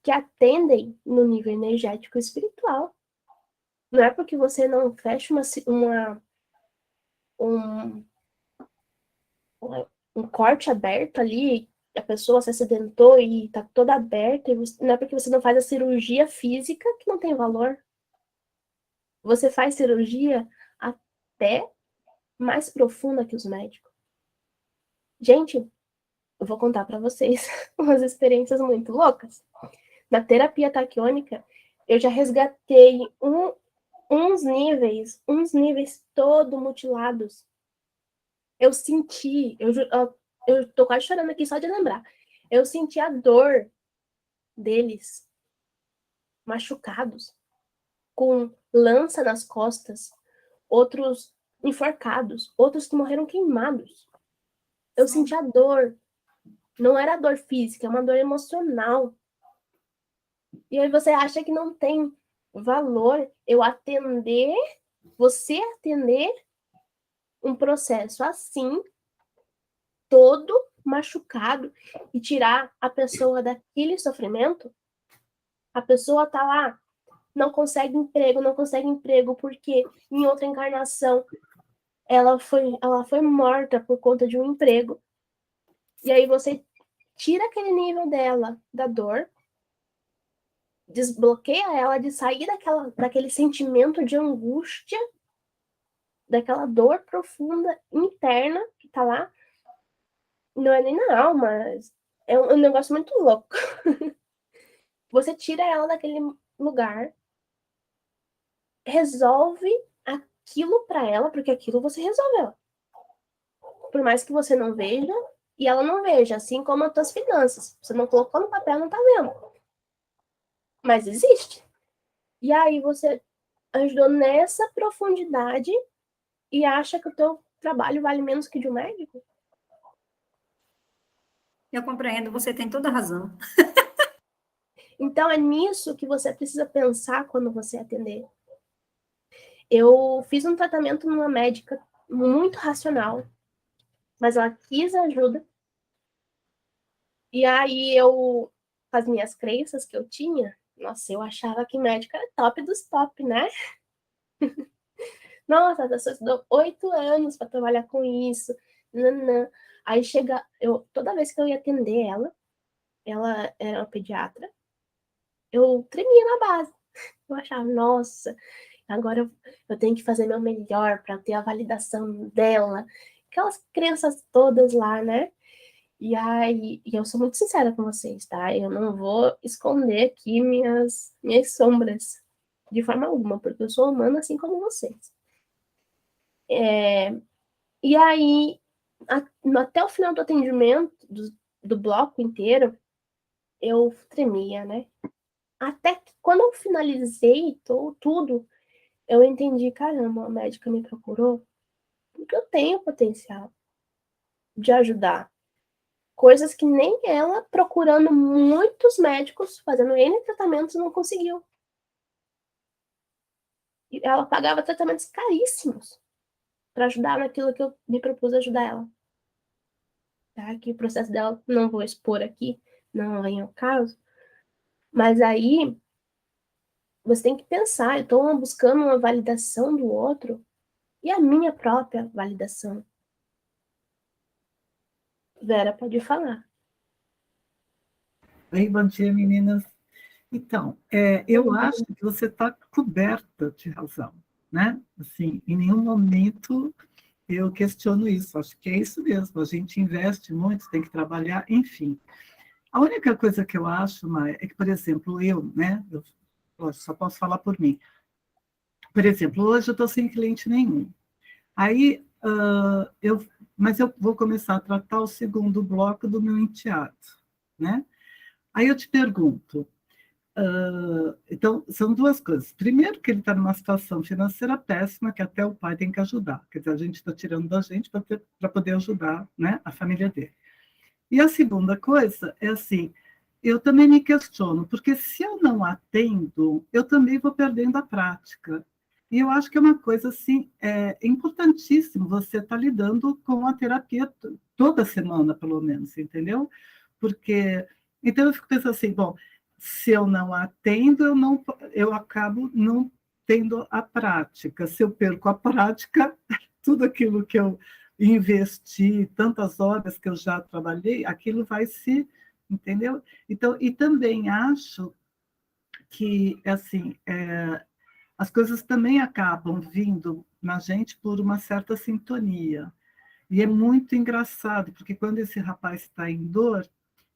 que atendem no nível energético e espiritual. Não é porque você não fecha um, um corte aberto ali, a pessoa se acidentou e tá toda aberta, e não é porque você não faz a cirurgia física que não tem valor. Você faz cirurgia até mais profunda que os médicos. Gente, eu vou contar para vocês umas experiências muito loucas. Na terapia taquiônica, eu já resgatei uns níveis todo mutilados. Eu senti, eu tô quase chorando aqui só de lembrar. Eu senti a dor deles machucados, com lança nas costas, outros enforcados, outros que morreram queimados. Eu Sim. senti a dor. Não era dor física, é uma dor emocional. E aí você acha que não tem valor eu atender, você atender um processo assim, todo machucado, e tirar a pessoa daquele sofrimento? A pessoa tá lá, não consegue emprego porque em outra encarnação ela foi morta por conta de um emprego. E aí você tira aquele nível dela da dor, desbloqueia ela de sair daquele sentimento de angústia, daquela dor profunda interna que tá lá. Não é nem na alma, é um negócio muito louco. Você tira ela daquele lugar, resolve aquilo para ela, porque aquilo você resolveu. Por mais que você não veja e ela não veja, assim como as tuas finanças. Você não colocou no papel, não tá vendo. Mas existe. E aí você ajudou nessa profundidade e acha que o teu trabalho vale menos que de um médico? Eu compreendo, você tem toda a razão. Então é nisso que você precisa pensar quando você atender. Eu fiz um tratamento numa médica muito racional, mas ela quis ajuda. E aí eu, com as minhas crenças que eu tinha, nossa, eu achava que médico era top dos top, né? Nossa, a pessoa estudou 8 anos para trabalhar com isso. Nanã. Aí chega, toda vez que eu ia atender ela era uma pediatra, eu tremia na base. Eu achava, nossa, agora eu tenho que fazer meu melhor para ter a validação dela. Aquelas crenças todas lá, né? E aí, e eu sou muito sincera com vocês, tá? Eu não vou esconder aqui minhas sombras de forma alguma, porque eu sou humana assim como vocês. E aí, até o final do atendimento, do bloco inteiro, eu tremia, né? Até que quando eu finalizei tudo, eu entendi, caramba, a médica me procurou porque eu tenho potencial de ajudar. Coisas que nem ela, procurando muitos médicos, fazendo N tratamentos, não conseguiu. E ela pagava tratamentos caríssimos para ajudar naquilo que eu me propus ajudar ela. Tá? Que o processo dela não vou expor aqui, não vem ao caso. Mas aí você tem que pensar, eu estou buscando uma validação do outro e a minha própria validação. Vera, pode falar. Oi, bom dia, meninas. Então, eu acho que você está coberta de razão, né? Assim, em nenhum momento eu questiono isso. Acho que é isso mesmo. A gente investe muito, tem que trabalhar, enfim. A única coisa que eu acho, Maia, é que, por exemplo, eu, né? Eu só posso falar por mim. Por exemplo, hoje eu estou sem cliente nenhum. Aí, mas eu vou começar a tratar o segundo bloco do meu enteado, né? Aí eu te pergunto, então, são duas coisas. Primeiro, que ele está numa situação financeira péssima, que até o pai tem que ajudar. Quer dizer, a gente está tirando da gente para poder ajudar, né, a família dele. E a segunda coisa é assim, eu também me questiono, porque se eu não atendo, eu também vou perdendo a prática. E eu acho que é uma coisa assim, importantíssimo você estar lidando com a terapia toda semana, pelo menos, entendeu? Porque, então eu fico pensando assim, bom, se eu não atendo, eu acabo não tendo a prática. Se eu perco a prática, tudo aquilo que eu investi, tantas horas que eu já trabalhei, aquilo vai se, entendeu? Então, e também acho que, assim, as coisas também acabam vindo na gente por uma certa sintonia. E é muito engraçado, porque quando esse rapaz está em dor,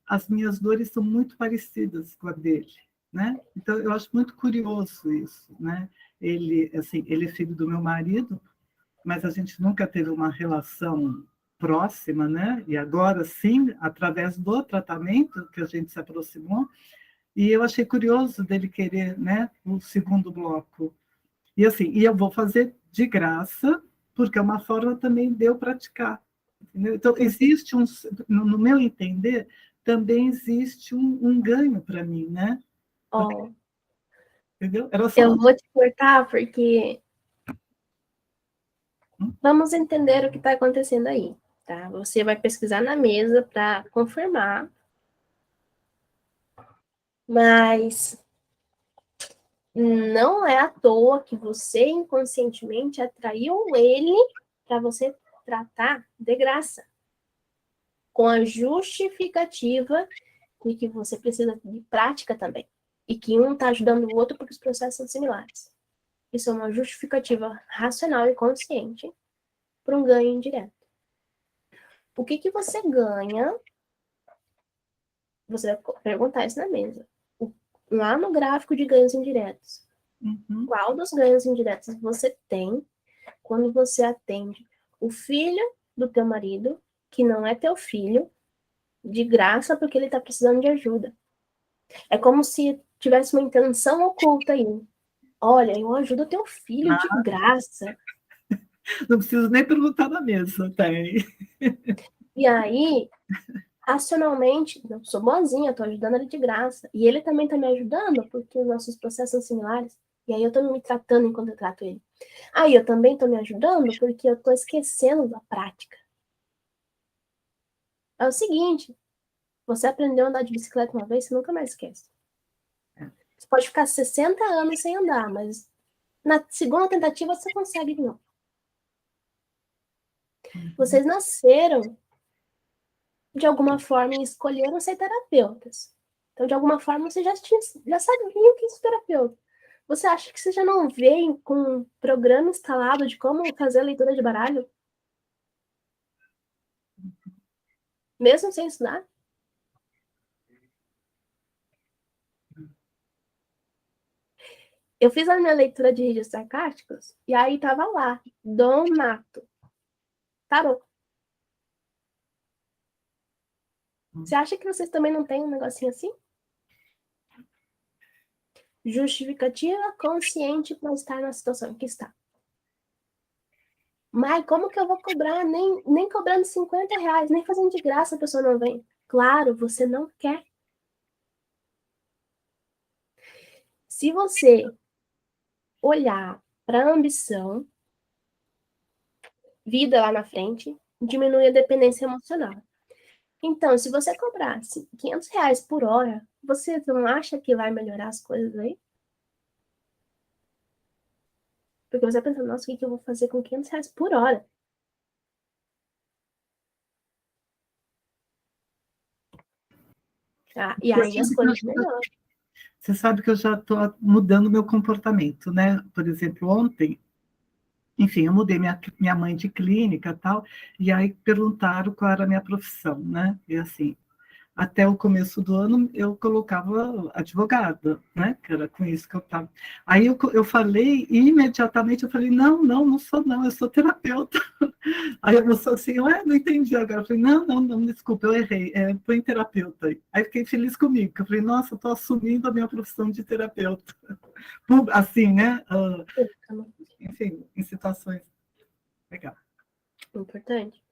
as minhas dores são muito parecidas com a dele, né? Então eu acho muito curioso isso, né? Ele, assim, ele é filho do meu marido, mas a gente nunca teve uma relação próxima, né? E agora sim, através do tratamento que a gente se aproximou, e eu achei curioso dele querer, né, o segundo bloco. E assim, e eu vou fazer de graça, porque é uma forma também de eu praticar. Entendeu? Então, existe no meu entender, também existe um ganho para mim, né? Porque, Ó, entendeu? Era só. eu vou te cortar porque vamos entender o que está acontecendo aí, tá? Você vai pesquisar na mesa para confirmar, mas não é à toa que você inconscientemente atraiu ele para você tratar de graça, com a justificativa de que você precisa de prática também, e que um está ajudando o outro porque os processos são similares. Isso é uma justificativa racional e consciente para um ganho indireto. O que você ganha? Você vai perguntar isso na mesa. Lá no gráfico de ganhos indiretos, Uhum. qual dos ganhos indiretos você tem quando você atende o filho do teu marido, que não é teu filho, de graça porque ele está precisando de ajuda? É como se tivesse uma intenção oculta aí. Olha, eu ajudo teu filho de Ah, graça. não preciso nem perguntar na mesa, tem. E aí, racionalmente, eu sou boazinha, tô ajudando ele de graça. E ele também tá me ajudando, porque os nossos processos são similares. E aí eu tô me tratando enquanto eu trato ele. Aí eu também tô me ajudando, porque eu tô esquecendo da prática. É o seguinte, você aprendeu a andar de bicicleta uma vez, você nunca mais esquece. Você pode ficar 60 anos sem andar, mas na segunda tentativa você consegue de novo. Vocês nasceram de alguma forma e escolheram ser terapeutas. Então, de alguma forma, você já sabia o que é ser terapeuta. Você acha que você já não veio com um programa instalado de como fazer a leitura de baralho? Mesmo sem estudar? Eu fiz a minha leitura de registros sarcásticos e aí tava lá, Donato. Tarô. Você acha que vocês também não têm um negocinho assim? Justificativa consciente para estar na situação que está. Mas como que eu vou cobrar? Nem cobrando R$ 50, nem fazendo de graça a pessoa não vem. Claro, você não quer. Se você olhar para a ambição, vida lá na frente, diminui a dependência emocional. Então, se você cobrasse R$ 500 por hora, você não acha que vai melhorar as coisas aí? Porque você pensa, nossa, o que eu vou fazer com R$ 500 por hora? Ah, e aí as coisas melhoram. Você sabe que eu já estou mudando meu comportamento, né? Por exemplo, ontem, enfim, eu mudei minha mãe de clínica e tal, e aí perguntaram qual era a minha profissão, né? E assim, até o começo do ano eu colocava advogada, né? Que era com isso que eu estava. Aí eu falei, e imediatamente eu falei, não sou não, eu sou terapeuta. Aí a moça assim, ué, não entendi agora. Eu falei, não, desculpa, eu errei, estou em terapeuta. Aí fiquei feliz comigo, porque eu falei, nossa, estou assumindo a minha profissão de terapeuta. Assim, né? Enfim, em situações. Legal. Importante.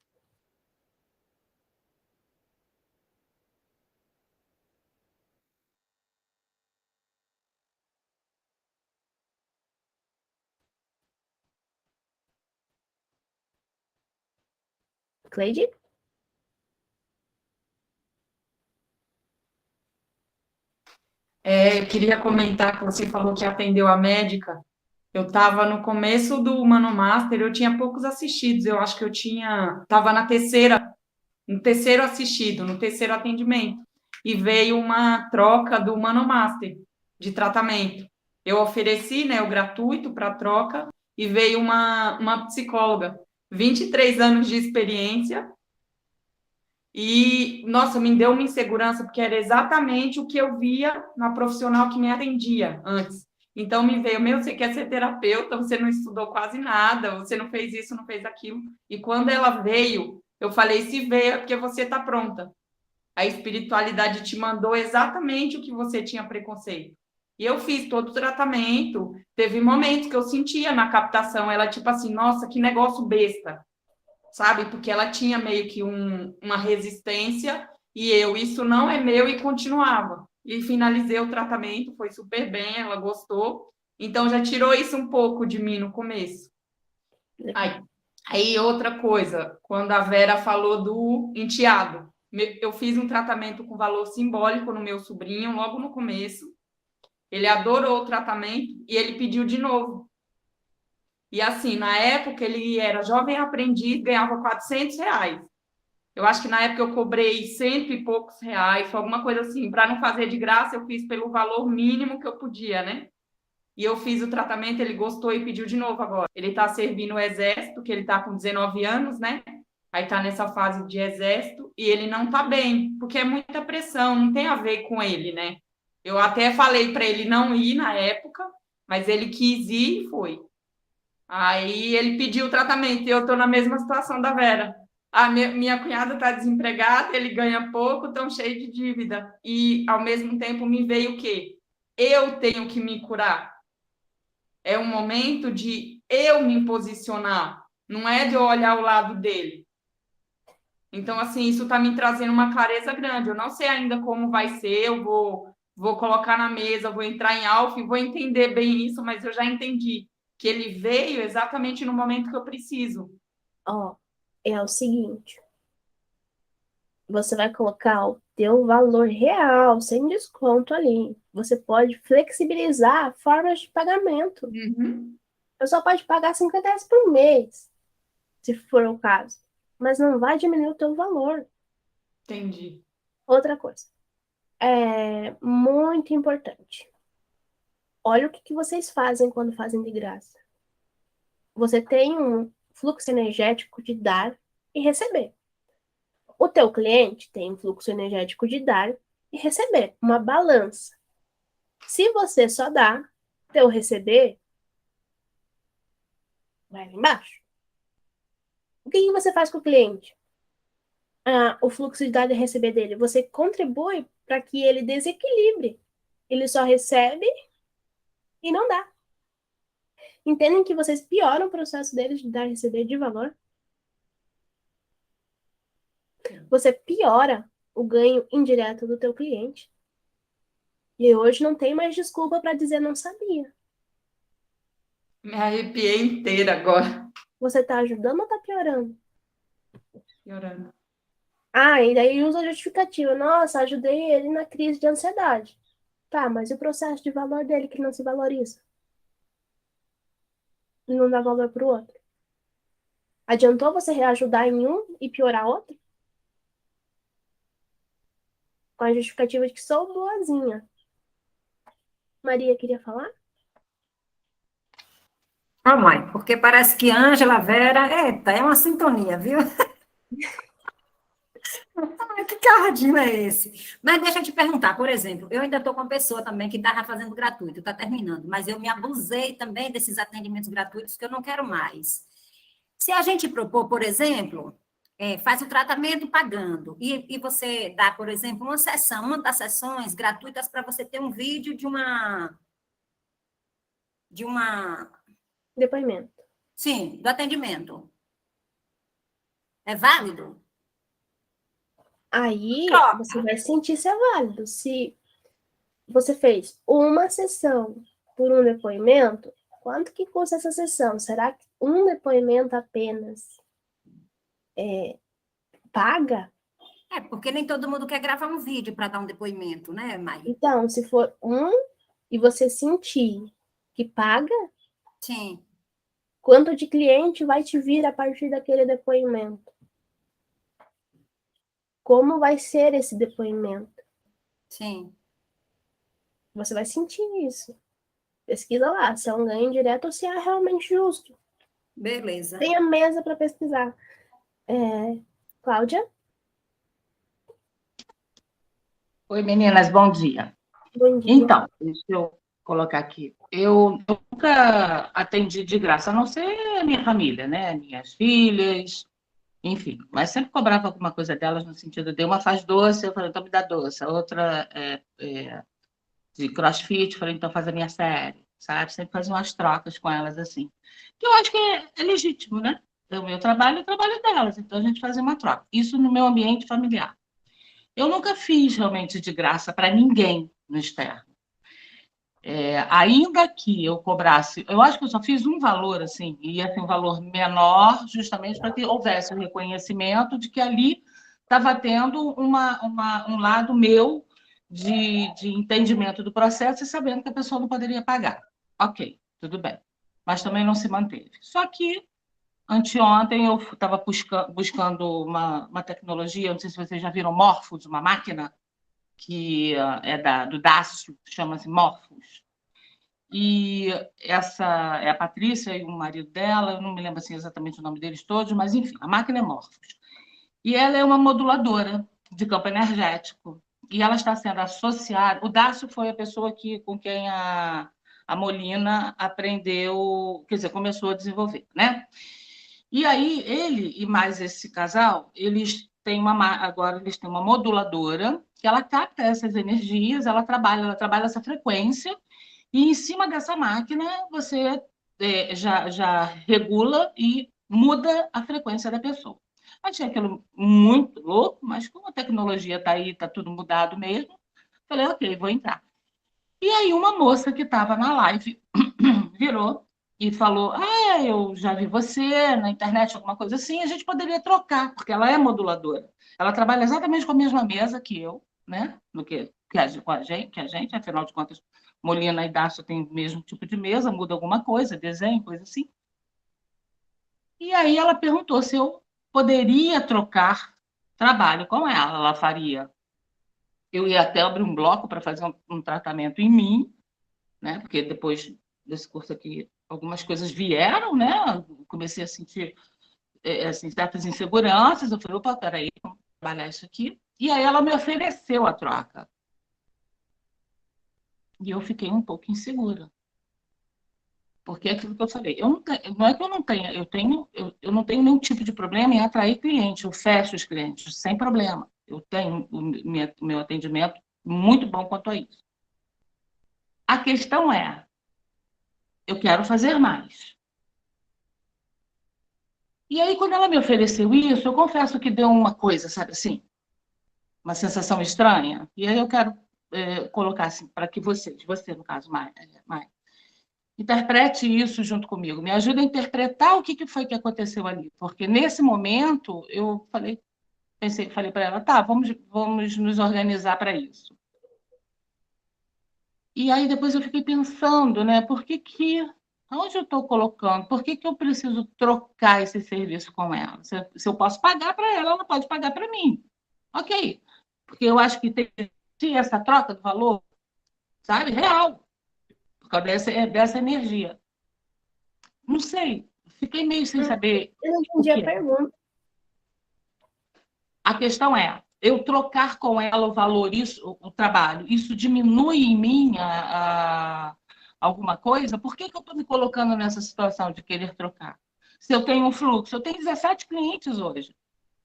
Cleide? Eu queria comentar que você falou que atendeu a médica. Eu estava no começo do Mano Master, eu tinha poucos assistidos. Eu acho que estava no terceiro assistido, no terceiro atendimento. E veio uma troca do Mano Master de tratamento. Eu ofereci, né, o gratuito para troca e veio uma psicóloga, 23 anos de experiência. E, nossa, me deu uma insegurança, porque era exatamente o que eu via na profissional que me atendia antes. Então, me veio, você quer ser terapeuta, você não estudou quase nada, você não fez isso, não fez aquilo. E quando ela veio, eu falei, se veio é porque você está pronta. A espiritualidade te mandou exatamente o que você tinha preconceito. E eu fiz todo o tratamento. Teve momentos que eu sentia na captação, ela tipo assim, nossa, que negócio besta, sabe? Porque ela tinha meio que uma resistência e isso não é meu, e continuava. E finalizei o tratamento, foi super bem, ela gostou. Então já tirou isso um pouco de mim no começo. Aí outra coisa, quando a Vera falou do enteado, eu fiz um tratamento com valor simbólico no meu sobrinho logo no começo. Ele adorou o tratamento e ele pediu de novo. E assim, na época ele era jovem aprendiz, ganhava R$ 400. Eu acho que na época eu cobrei cento e poucos reais, foi alguma coisa assim. Para não fazer de graça, eu fiz pelo valor mínimo que eu podia, né? E eu fiz o tratamento, ele gostou e pediu de novo agora. Ele está servindo o exército, que ele está com 19 anos, né? Aí está nessa fase de exército e ele não está bem, porque é muita pressão, não tem a ver com ele, né? Eu até falei para ele não ir na época, mas ele quis ir e foi. Aí ele pediu o tratamento e eu estou na mesma situação da Vera. A minha cunhada está desempregada, ele ganha pouco, tão cheio de dívida. E, ao mesmo tempo, me veio o quê? Eu tenho que me curar. É um momento de eu me posicionar, não é de eu olhar o lado dele. Então, assim, isso está me trazendo uma clareza grande. Eu não sei ainda como vai ser, eu vou colocar na mesa, vou entrar em alfa e vou entender bem isso, mas eu já entendi que ele veio exatamente no momento que eu preciso. Ó, é o seguinte, você vai colocar o teu valor real, sem desconto ali. Você pode flexibilizar formas de pagamento. Uhum. A pessoa pode pagar R$ 50 por mês, se for o caso. Mas não vai diminuir o teu valor. Entendi. Outra coisa. É muito importante. Olha o que vocês fazem quando fazem de graça. Você tem um fluxo energético de dar e receber. o teu cliente tem um fluxo energético de dar e receber, uma balança. Se você só dá, teu receber vai lá embaixo. O que você faz com o cliente? O fluxo de dar e receber dele, você contribui para que ele desequilibre. Ele só recebe e não dá. Entendem que vocês pioram o processo deles de dar e receber de valor? Você piora o ganho indireto do teu cliente. E hoje não tem mais desculpa para dizer não sabia. Me arrepiei inteira agora. Você está ajudando ou está piorando? Piorando. E daí usa a justificativa. Nossa, ajudei ele na crise de ansiedade. Tá, mas e o processo de valor dele que não se valoriza? E não dá valor para o outro? Adiantou você reajudar em um e piorar outro? Com a justificativa de que sou boazinha. Maria queria falar? Ô, mãe, porque parece que Ângela, Vera, eita, é uma sintonia, viu? Ai, que carradinho é esse? Mas deixa eu te perguntar, por exemplo, eu ainda estou com uma pessoa também que estava fazendo gratuito, está terminando, mas eu me abusei também desses atendimentos gratuitos que eu não quero mais. Se a gente propor, por exemplo, faz o tratamento pagando, e você dá, por exemplo, uma das sessões gratuitas para você ter um vídeo de uma... Depoimento. Sim, do atendimento. É válido? Aí Troca. você vai sentir se é válido. Se você fez uma sessão por um depoimento, quanto que custa essa sessão? Será que um depoimento apenas paga? Porque nem todo mundo quer gravar um vídeo para dar um depoimento, né, Mai? Então, se for um e você sentir que paga, Sim. quanto de cliente vai te vir a partir daquele depoimento? Como vai ser esse depoimento? Sim. Você vai sentir isso. Pesquisa lá, se é um ganho direto ou se é realmente justo. Beleza. Tem a mesa para pesquisar. Cláudia? Oi, meninas, bom dia. Bom dia. Então, deixa eu colocar aqui. Eu nunca atendi de graça, a não ser a minha família, né? Minhas filhas, enfim. Mas sempre cobrava alguma coisa delas no sentido de uma faz doce, eu falei, então me dá doce. A outra de crossfit, eu falei, então faz a minha série, sabe? Sempre fazia umas trocas com elas assim. Que eu acho que é legítimo, né? É o meu trabalho e o trabalho delas. Então a gente fazia uma troca. Isso no meu ambiente familiar. Eu nunca fiz realmente de graça para ninguém no externo. Ainda que eu cobrasse, eu acho que eu só fiz um valor, assim, e ia ser um valor menor, justamente para que houvesse o reconhecimento de que ali estava tendo um lado meu de entendimento do processo e sabendo que a pessoa não poderia pagar. Ok, tudo bem. Mas também não se manteve. Só que anteontem eu estava buscando uma tecnologia, não sei se vocês já viram Morphos, uma máquina que é do Dácio, chama-se Morphos. E essa é a Patrícia e o marido dela, eu não me lembro assim, exatamente o nome deles todos, mas enfim, a máquina é Morphos. E ela é uma moduladora de campo energético. E ela está sendo associada. O Dácio foi a pessoa com quem a Molina aprendeu, quer dizer, começou a desenvolver, né? E aí, ele e mais esse casal, agora eles têm uma moduladora que ela capta essas energias, ela trabalha essa frequência, e em cima dessa máquina você já regula e muda a frequência da pessoa. Achei aquilo muito louco, mas como a tecnologia está aí, está tudo mudado mesmo, falei, ok, vou entrar. E aí uma moça que estava na live virou e falou, eu já vi você na internet, alguma coisa assim, a gente poderia trocar, porque ela é moduladora. Ela trabalha exatamente com a mesma mesa que eu, né? Com a gente, afinal de contas, Molina e Dácio têm o mesmo tipo de mesa, muda alguma coisa, desenho, coisa assim. E aí ela perguntou se eu poderia trocar trabalho com ela. Ela faria. Eu ia até abrir um bloco para fazer um tratamento em mim, né? Porque depois desse curso aqui, algumas coisas vieram, né? Comecei a sentir assim, certas inseguranças. Eu falei, opa, peraí, trabalhar isso aqui. E aí ela me ofereceu a troca. E eu fiquei um pouco insegura. Porque é aquilo que eu falei, não é que eu não tenha, eu não tenho nenhum tipo de problema em atrair cliente, eu fecho os clientes, sem problema. Eu tenho o meu atendimento muito bom quanto a isso. A questão é, eu quero fazer mais. E aí, quando ela me ofereceu isso, eu confesso que deu uma coisa, sabe assim? Uma sensação estranha. E aí eu quero colocar assim, para que você no caso, Mai, interprete isso junto comigo. Me ajuda a interpretar o que foi que aconteceu ali. Porque nesse momento, eu falei para ela, tá, vamos nos organizar para isso. E aí depois eu fiquei pensando, né, onde eu estou colocando? Por que eu preciso trocar esse serviço com ela? Se eu posso pagar para ela, ela pode pagar para mim. Ok. Porque eu acho que tem essa troca de valor, sabe, real, por causa dessa energia. Não sei, fiquei meio sem saber Eu não o entendi a que é. pergunta. A questão é, eu trocar com ela o valor, o trabalho, isso diminui em mim alguma coisa? Por que eu estou me colocando nessa situação de querer trocar? Se eu tenho um fluxo, eu tenho 17 clientes hoje,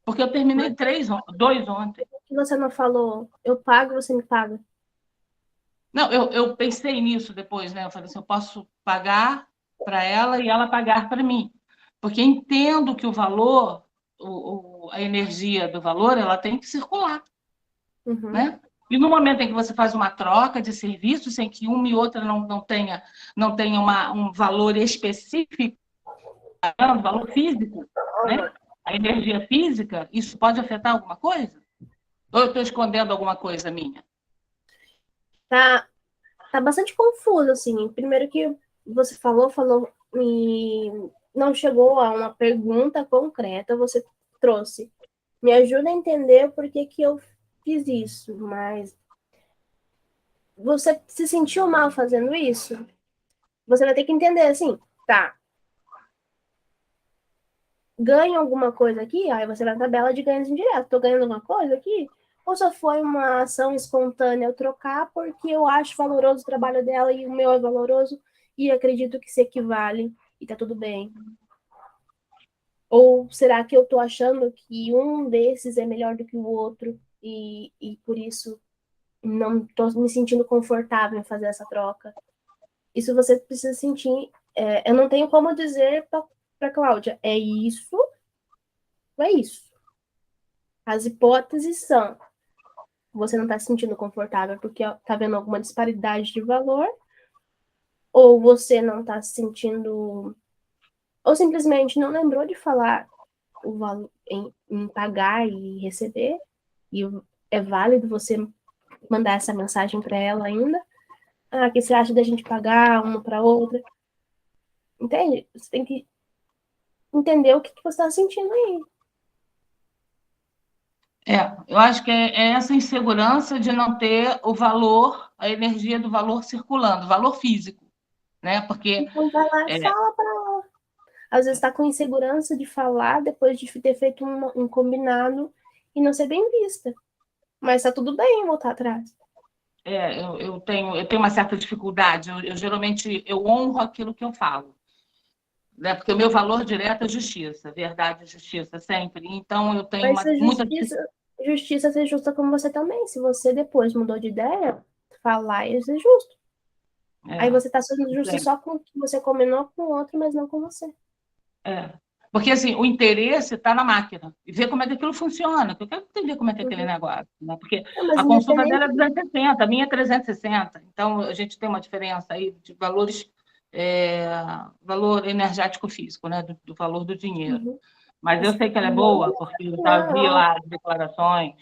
porque eu terminei Mas 2 ontem. por que você não falou, eu pago, você me paga? Não, eu pensei nisso depois, né? Eu falei assim, eu posso pagar para ela e ela pagar para mim. Porque entendo que o valor, a energia do valor, ela tem que circular, Uhum. né? E no momento em que você faz uma troca de serviços, sem que uma e outra não tenha um valor específico, um valor físico, né? A energia física, isso pode afetar alguma coisa? Ou eu estou escondendo alguma coisa minha? Tá, tá bastante confuso, assim. Primeiro que você falou e não chegou a uma pergunta concreta, você trouxe. Me ajuda a entender por que que eu fiz isso, mas você se sentiu mal fazendo isso? Você vai ter que entender assim, tá, ganho alguma coisa aqui, aí você vai na tabela de ganhos indiretos. Tô ganhando alguma coisa aqui? Ou só foi uma ação espontânea eu trocar porque eu acho valoroso o trabalho dela e o meu é valoroso e acredito que se equivale e tá tudo bem? Ou será que eu tô achando que um desses é melhor do que o outro e por isso não tô me sentindo confortável em fazer essa troca? Isso você precisa sentir. Eu não tenho como dizer para Cláudia, é isso, é isso. As hipóteses são: você não está se sentindo confortável porque está vendo alguma disparidade de valor, ou você não está se sentindo, ou simplesmente não lembrou de falar o valor em pagar e receber, e é válido você mandar essa mensagem para ela ainda. Ah, o que você acha da gente pagar uma para outra? Entende? Você tem que entender o que você está sentindo aí. Eu acho que é essa insegurança de não ter o valor, a energia do valor circulando, o valor físico, né? Porque Então vai lá e é, fala para ela. Às vezes está com insegurança de falar depois de ter feito um combinado e não ser bem vista. Mas tá tudo bem voltar atrás. eu tenho uma certa dificuldade. Eu geralmente eu honro aquilo que eu falo, né? Porque o meu valor direto é justiça, verdade e justiça sempre. Então eu tenho Mas se a muita dificuldade. justiça ser justa com você também. Se você depois mudou de ideia, falar e ser justo. Aí você tá sendo justo só com o que você combinou com o outro, mas não com você. Porque assim, o interesse está na máquina e ver como é que aquilo funciona. Eu quero entender como é que é aquele Uhum. negócio, né? Porque Não, mas a consulta dela independente. é 260, a minha é 360. Então a gente tem uma diferença aí de valores, valor energético físico, né? Do valor do dinheiro. Uhum. Mas eu sei que ela é Não, boa, porque eu já vi não, lá as declarações.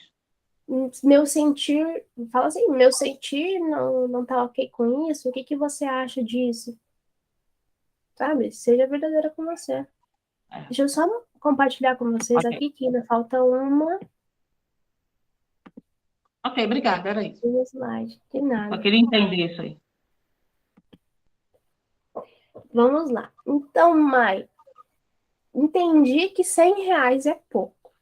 meu sentir, fala assim, meu sentir não tá ok com isso. O que que você acha disso? Sabe? Seja verdadeira com você. É, Deixa eu só compartilhar com vocês ok. aqui que ainda falta Ok, obrigada, era isso. uma slide. De Só nada. queria entender isso aí. Vamos lá. Então, Mai, entendi que R$ 100 é pouco.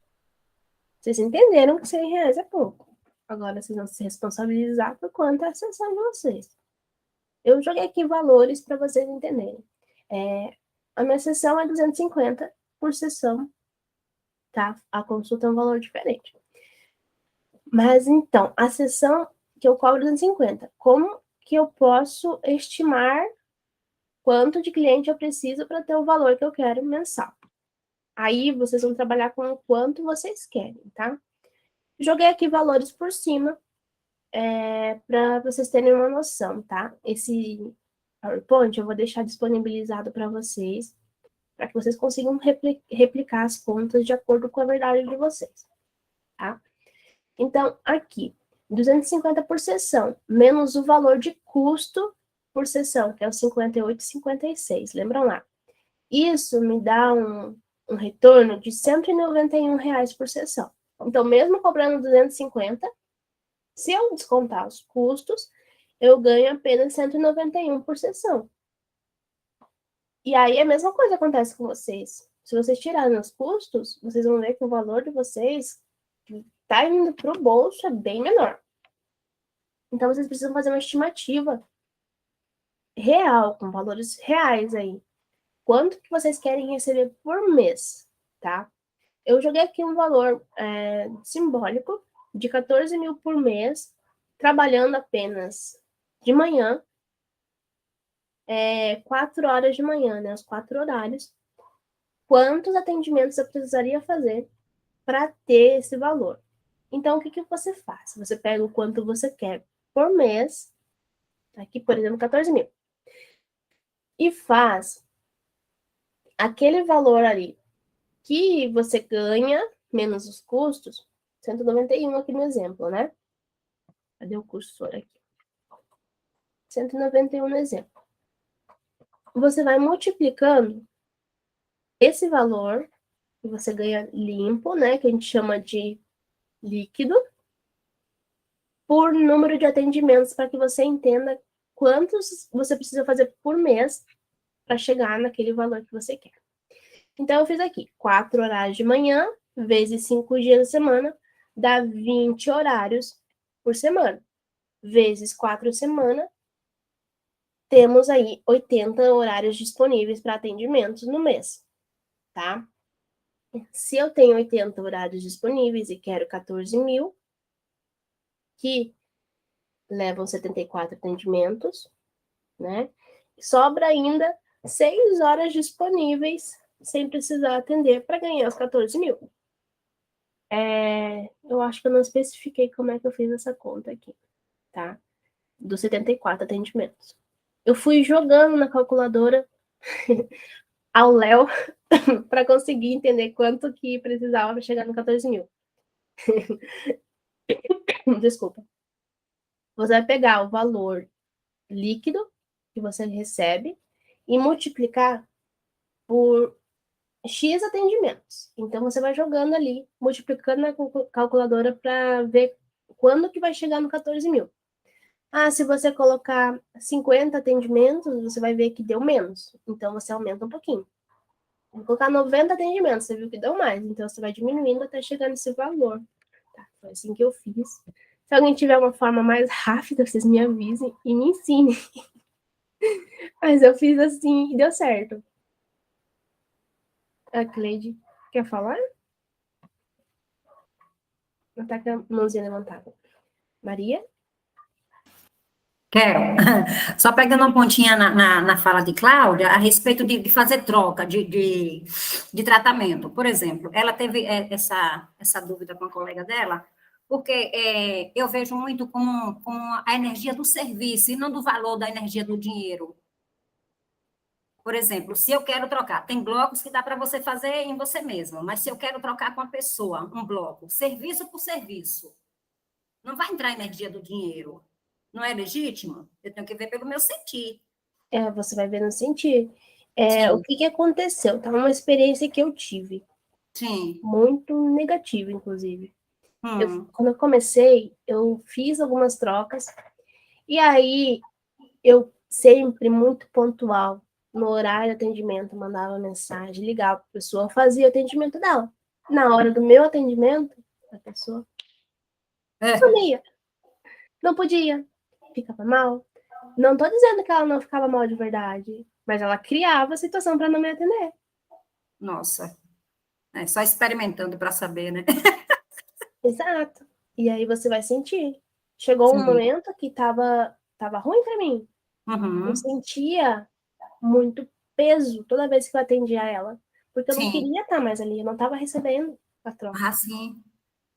Vocês entenderam que R$100 é pouco. Agora vocês vão se responsabilizar por quanto é a sessão de vocês. Eu joguei aqui valores para vocês entenderem. A minha sessão é 250 por sessão, tá? A consulta é um valor diferente. Mas, então, a sessão que eu cobro 250, como que eu posso estimar quanto de cliente eu preciso para ter o valor que eu quero mensal? Aí, vocês vão trabalhar com o quanto vocês querem, tá? Joguei aqui valores por cima, para vocês terem uma noção, tá? Esse PowerPoint eu vou deixar disponibilizado para vocês, para que vocês consigam replicar as contas de acordo com a verdade de vocês, tá? Então, aqui, 250 por sessão, menos o valor de custo por sessão, que é o 58,56, lembram lá? Isso me dá um retorno de R$191 por sessão. Então, mesmo cobrando 250, se eu descontar os custos, eu ganho apenas 191 por sessão. E aí a mesma coisa acontece com vocês. Se vocês tirarem os custos, vocês vão ver que o valor de vocês que está indo para o bolso é bem menor. Então, vocês precisam fazer uma estimativa real, com valores reais aí. Quanto que vocês querem receber por mês, tá? Eu joguei aqui um valor simbólico de 14 mil por mês, trabalhando apenas de manhã, 4 horas de manhã, né? Os 4 horários. Quantos atendimentos eu precisaria fazer para ter esse valor? Então, o que você faz? Você pega o quanto você quer por mês, aqui, por exemplo, 14 mil, e faz aquele valor ali que você ganha, menos os custos, 191 aqui no exemplo, né? Cadê o cursor aqui? 191 no exemplo. Você vai multiplicando esse valor que você ganha limpo, né? Que a gente chama de líquido, por número de atendimentos, para que você entenda quantos você precisa fazer por mês para chegar naquele valor que você quer. Então, eu fiz aqui 4 horários de manhã, vezes 5 dias da semana, dá 20 horários por semana. Vezes 4 semanas, temos aí 80 horários disponíveis para atendimentos no mês, tá? Se eu tenho 80 horários disponíveis e quero 14 mil, que levam 74 atendimentos, né? Sobra ainda 6 horas disponíveis sem precisar atender para ganhar os 14 mil. Eu acho que eu não especifiquei como é que eu fiz essa conta aqui, tá? Dos 74 atendimentos. Eu fui jogando na calculadora ao léu para conseguir entender quanto que precisava para chegar no 14 mil. Desculpa. Você vai pegar o valor líquido que você recebe e multiplicar por X atendimentos. Então, você vai jogando ali, multiplicando na calculadora para ver quando que vai chegar no 14 mil. Se você colocar 50 atendimentos, você vai ver que deu menos. Então, você aumenta um pouquinho. Vou colocar 90 atendimentos, você viu que deu mais. Então, você vai diminuindo até chegar nesse valor. Tá? Foi assim que eu fiz. Se alguém tiver uma forma mais rápida, vocês me avisem e me ensinem. Mas eu fiz assim e deu certo. A Cleide quer falar? Não tá com a mãozinha levantada. Maria? Quero. Só pegando uma pontinha na fala de Cláudia, a respeito de fazer troca de tratamento. Por exemplo, ela teve essa dúvida com a colega dela, porque eu vejo muito como a energia do serviço e não do valor da energia do dinheiro. Por exemplo, se eu quero trocar, tem blocos que dá para você fazer em você mesmo, mas se eu quero trocar com a pessoa um bloco, serviço por serviço, não vai entrar a energia do dinheiro. Não é legítimo? Eu tenho que ver pelo meu sentir. Você vai ver no sentir. O que aconteceu? Tá uma experiência que eu tive. Sim. Muito negativa, inclusive. Quando eu comecei, eu fiz algumas trocas, e aí eu sempre muito pontual, no horário de atendimento, mandava mensagem, ligava para a pessoa, fazia o atendimento dela. Na hora do meu atendimento, a pessoa. É. Sumia. Não podia. Ficava mal. Não tô dizendo que ela não ficava mal de verdade, mas ela criava a situação para não me atender. Nossa. É só experimentando para saber, né? Exato. E aí você vai sentir. Chegou um Sim. momento que tava ruim para mim. Eu Uhum. sentia muito peso toda vez que eu atendia ela, porque eu não Sim. queria estar mais ali, eu não estava recebendo a troca. Ah, sim.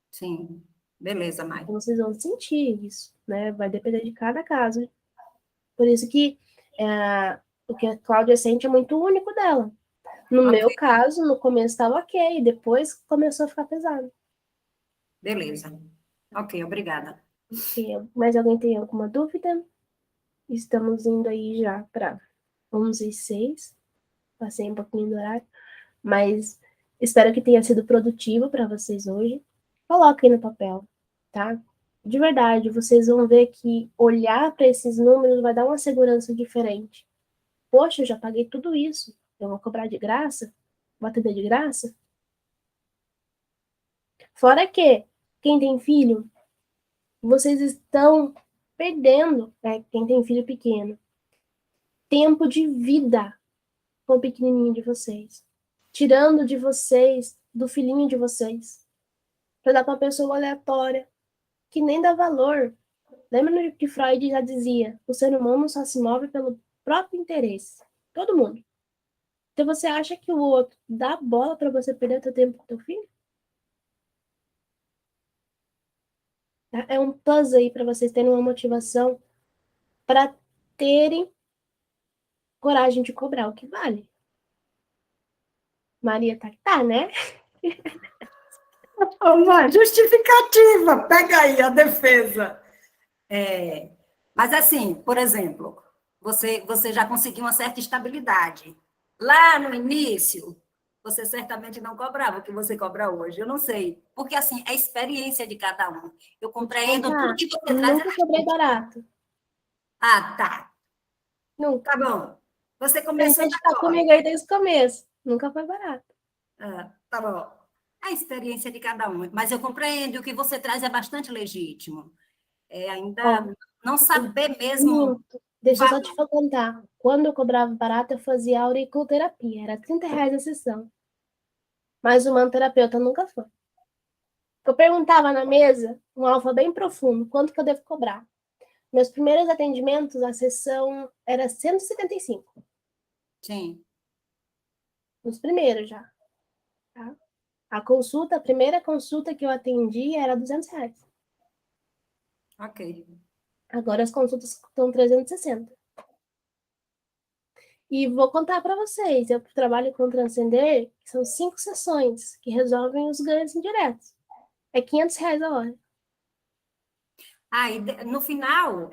Sim. Beleza, Mai. Então, vocês vão sentir isso, né? Vai depender de cada caso. Por isso que o que a Cláudia sente é muito único dela. No Ok. meu caso, no começo estava ok, depois começou a ficar pesado. Beleza. Ok, obrigada. Mais alguém tem alguma dúvida? Estamos indo aí já para 11h06. Passei um pouquinho do horário, mas espero que tenha sido produtivo para vocês hoje. Coloquem no papel, tá? De verdade, vocês vão ver que olhar para esses números vai dar uma segurança diferente. Poxa, eu já paguei tudo isso. Eu vou cobrar de graça? Vou atender de graça? Fora que, quem tem filho, vocês estão perdendo, né? Quem tem filho pequeno, tempo de vida com o pequenininho de vocês. Tirando de vocês, do filhinho de vocês, para dar para uma pessoa aleatória, que nem dá valor. Lembra que Freud já dizia: o ser humano só se move pelo próprio interesse. Todo mundo. Então você acha que o outro dá bola para você perder o seu tempo com o teu filho? Tá? É um plus aí para vocês terem uma motivação para terem coragem de cobrar o que vale. Maria tá que tá, né? Uma justificativa, pega aí a defesa. Mas assim, por exemplo, você já conseguiu uma certa estabilidade. Lá no início, você certamente não cobrava o que você cobra hoje. Eu não sei. Porque assim, é a experiência de cada um. Eu compreendo tudo que você traz. Nunca cobrei barato. Ah, tá. Nunca. Tá bom. Você Tem começou gente que tá agora. comigo aí desde o começo. Nunca foi barato. Ah, tá bom. A experiência de cada um. Mas eu compreendo, o que você traz é bastante legítimo. É Ó, ainda não saber mesmo muito. o Deixa eu só te valor. contar. Quando eu cobrava barato, eu fazia auriculoterapia. Era R$ 30 a sessão. Mas o manoterapeuta nunca foi. Eu perguntava na mesa, um alfa bem profundo, quanto que eu devo cobrar. Meus primeiros atendimentos, a sessão era 175. Sim, Nos primeiros já. Tá? A primeira consulta que eu atendi era R$ 200. ok. Agora as consultas estão 360. E vou contar para vocês, eu trabalho com Transcender, que são 5 sessões que resolvem os ganhos indiretos. É R$ 500 a hora. Ah, e no final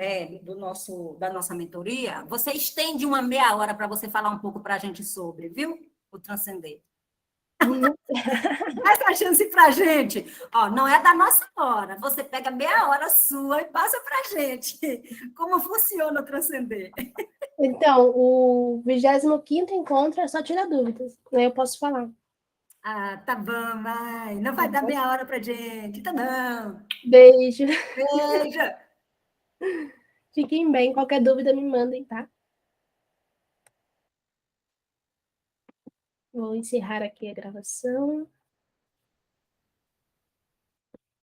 da nossa mentoria, você estende uma meia hora para você falar um pouco para a gente sobre, viu? O Transcender. Dá essa chance para a gente. Ó, não é da nossa hora. Você pega meia hora sua e passa para a gente. Como funciona o Transcender? Então, o 25º encontro é só tirar dúvidas, né? Eu posso falar. Ah, tá bom, mãe. Não vai dar meia hora para gente. Tá não. Beijo. Beijo. Fiquem bem. Qualquer dúvida me mandem, tá? Vou encerrar aqui a gravação.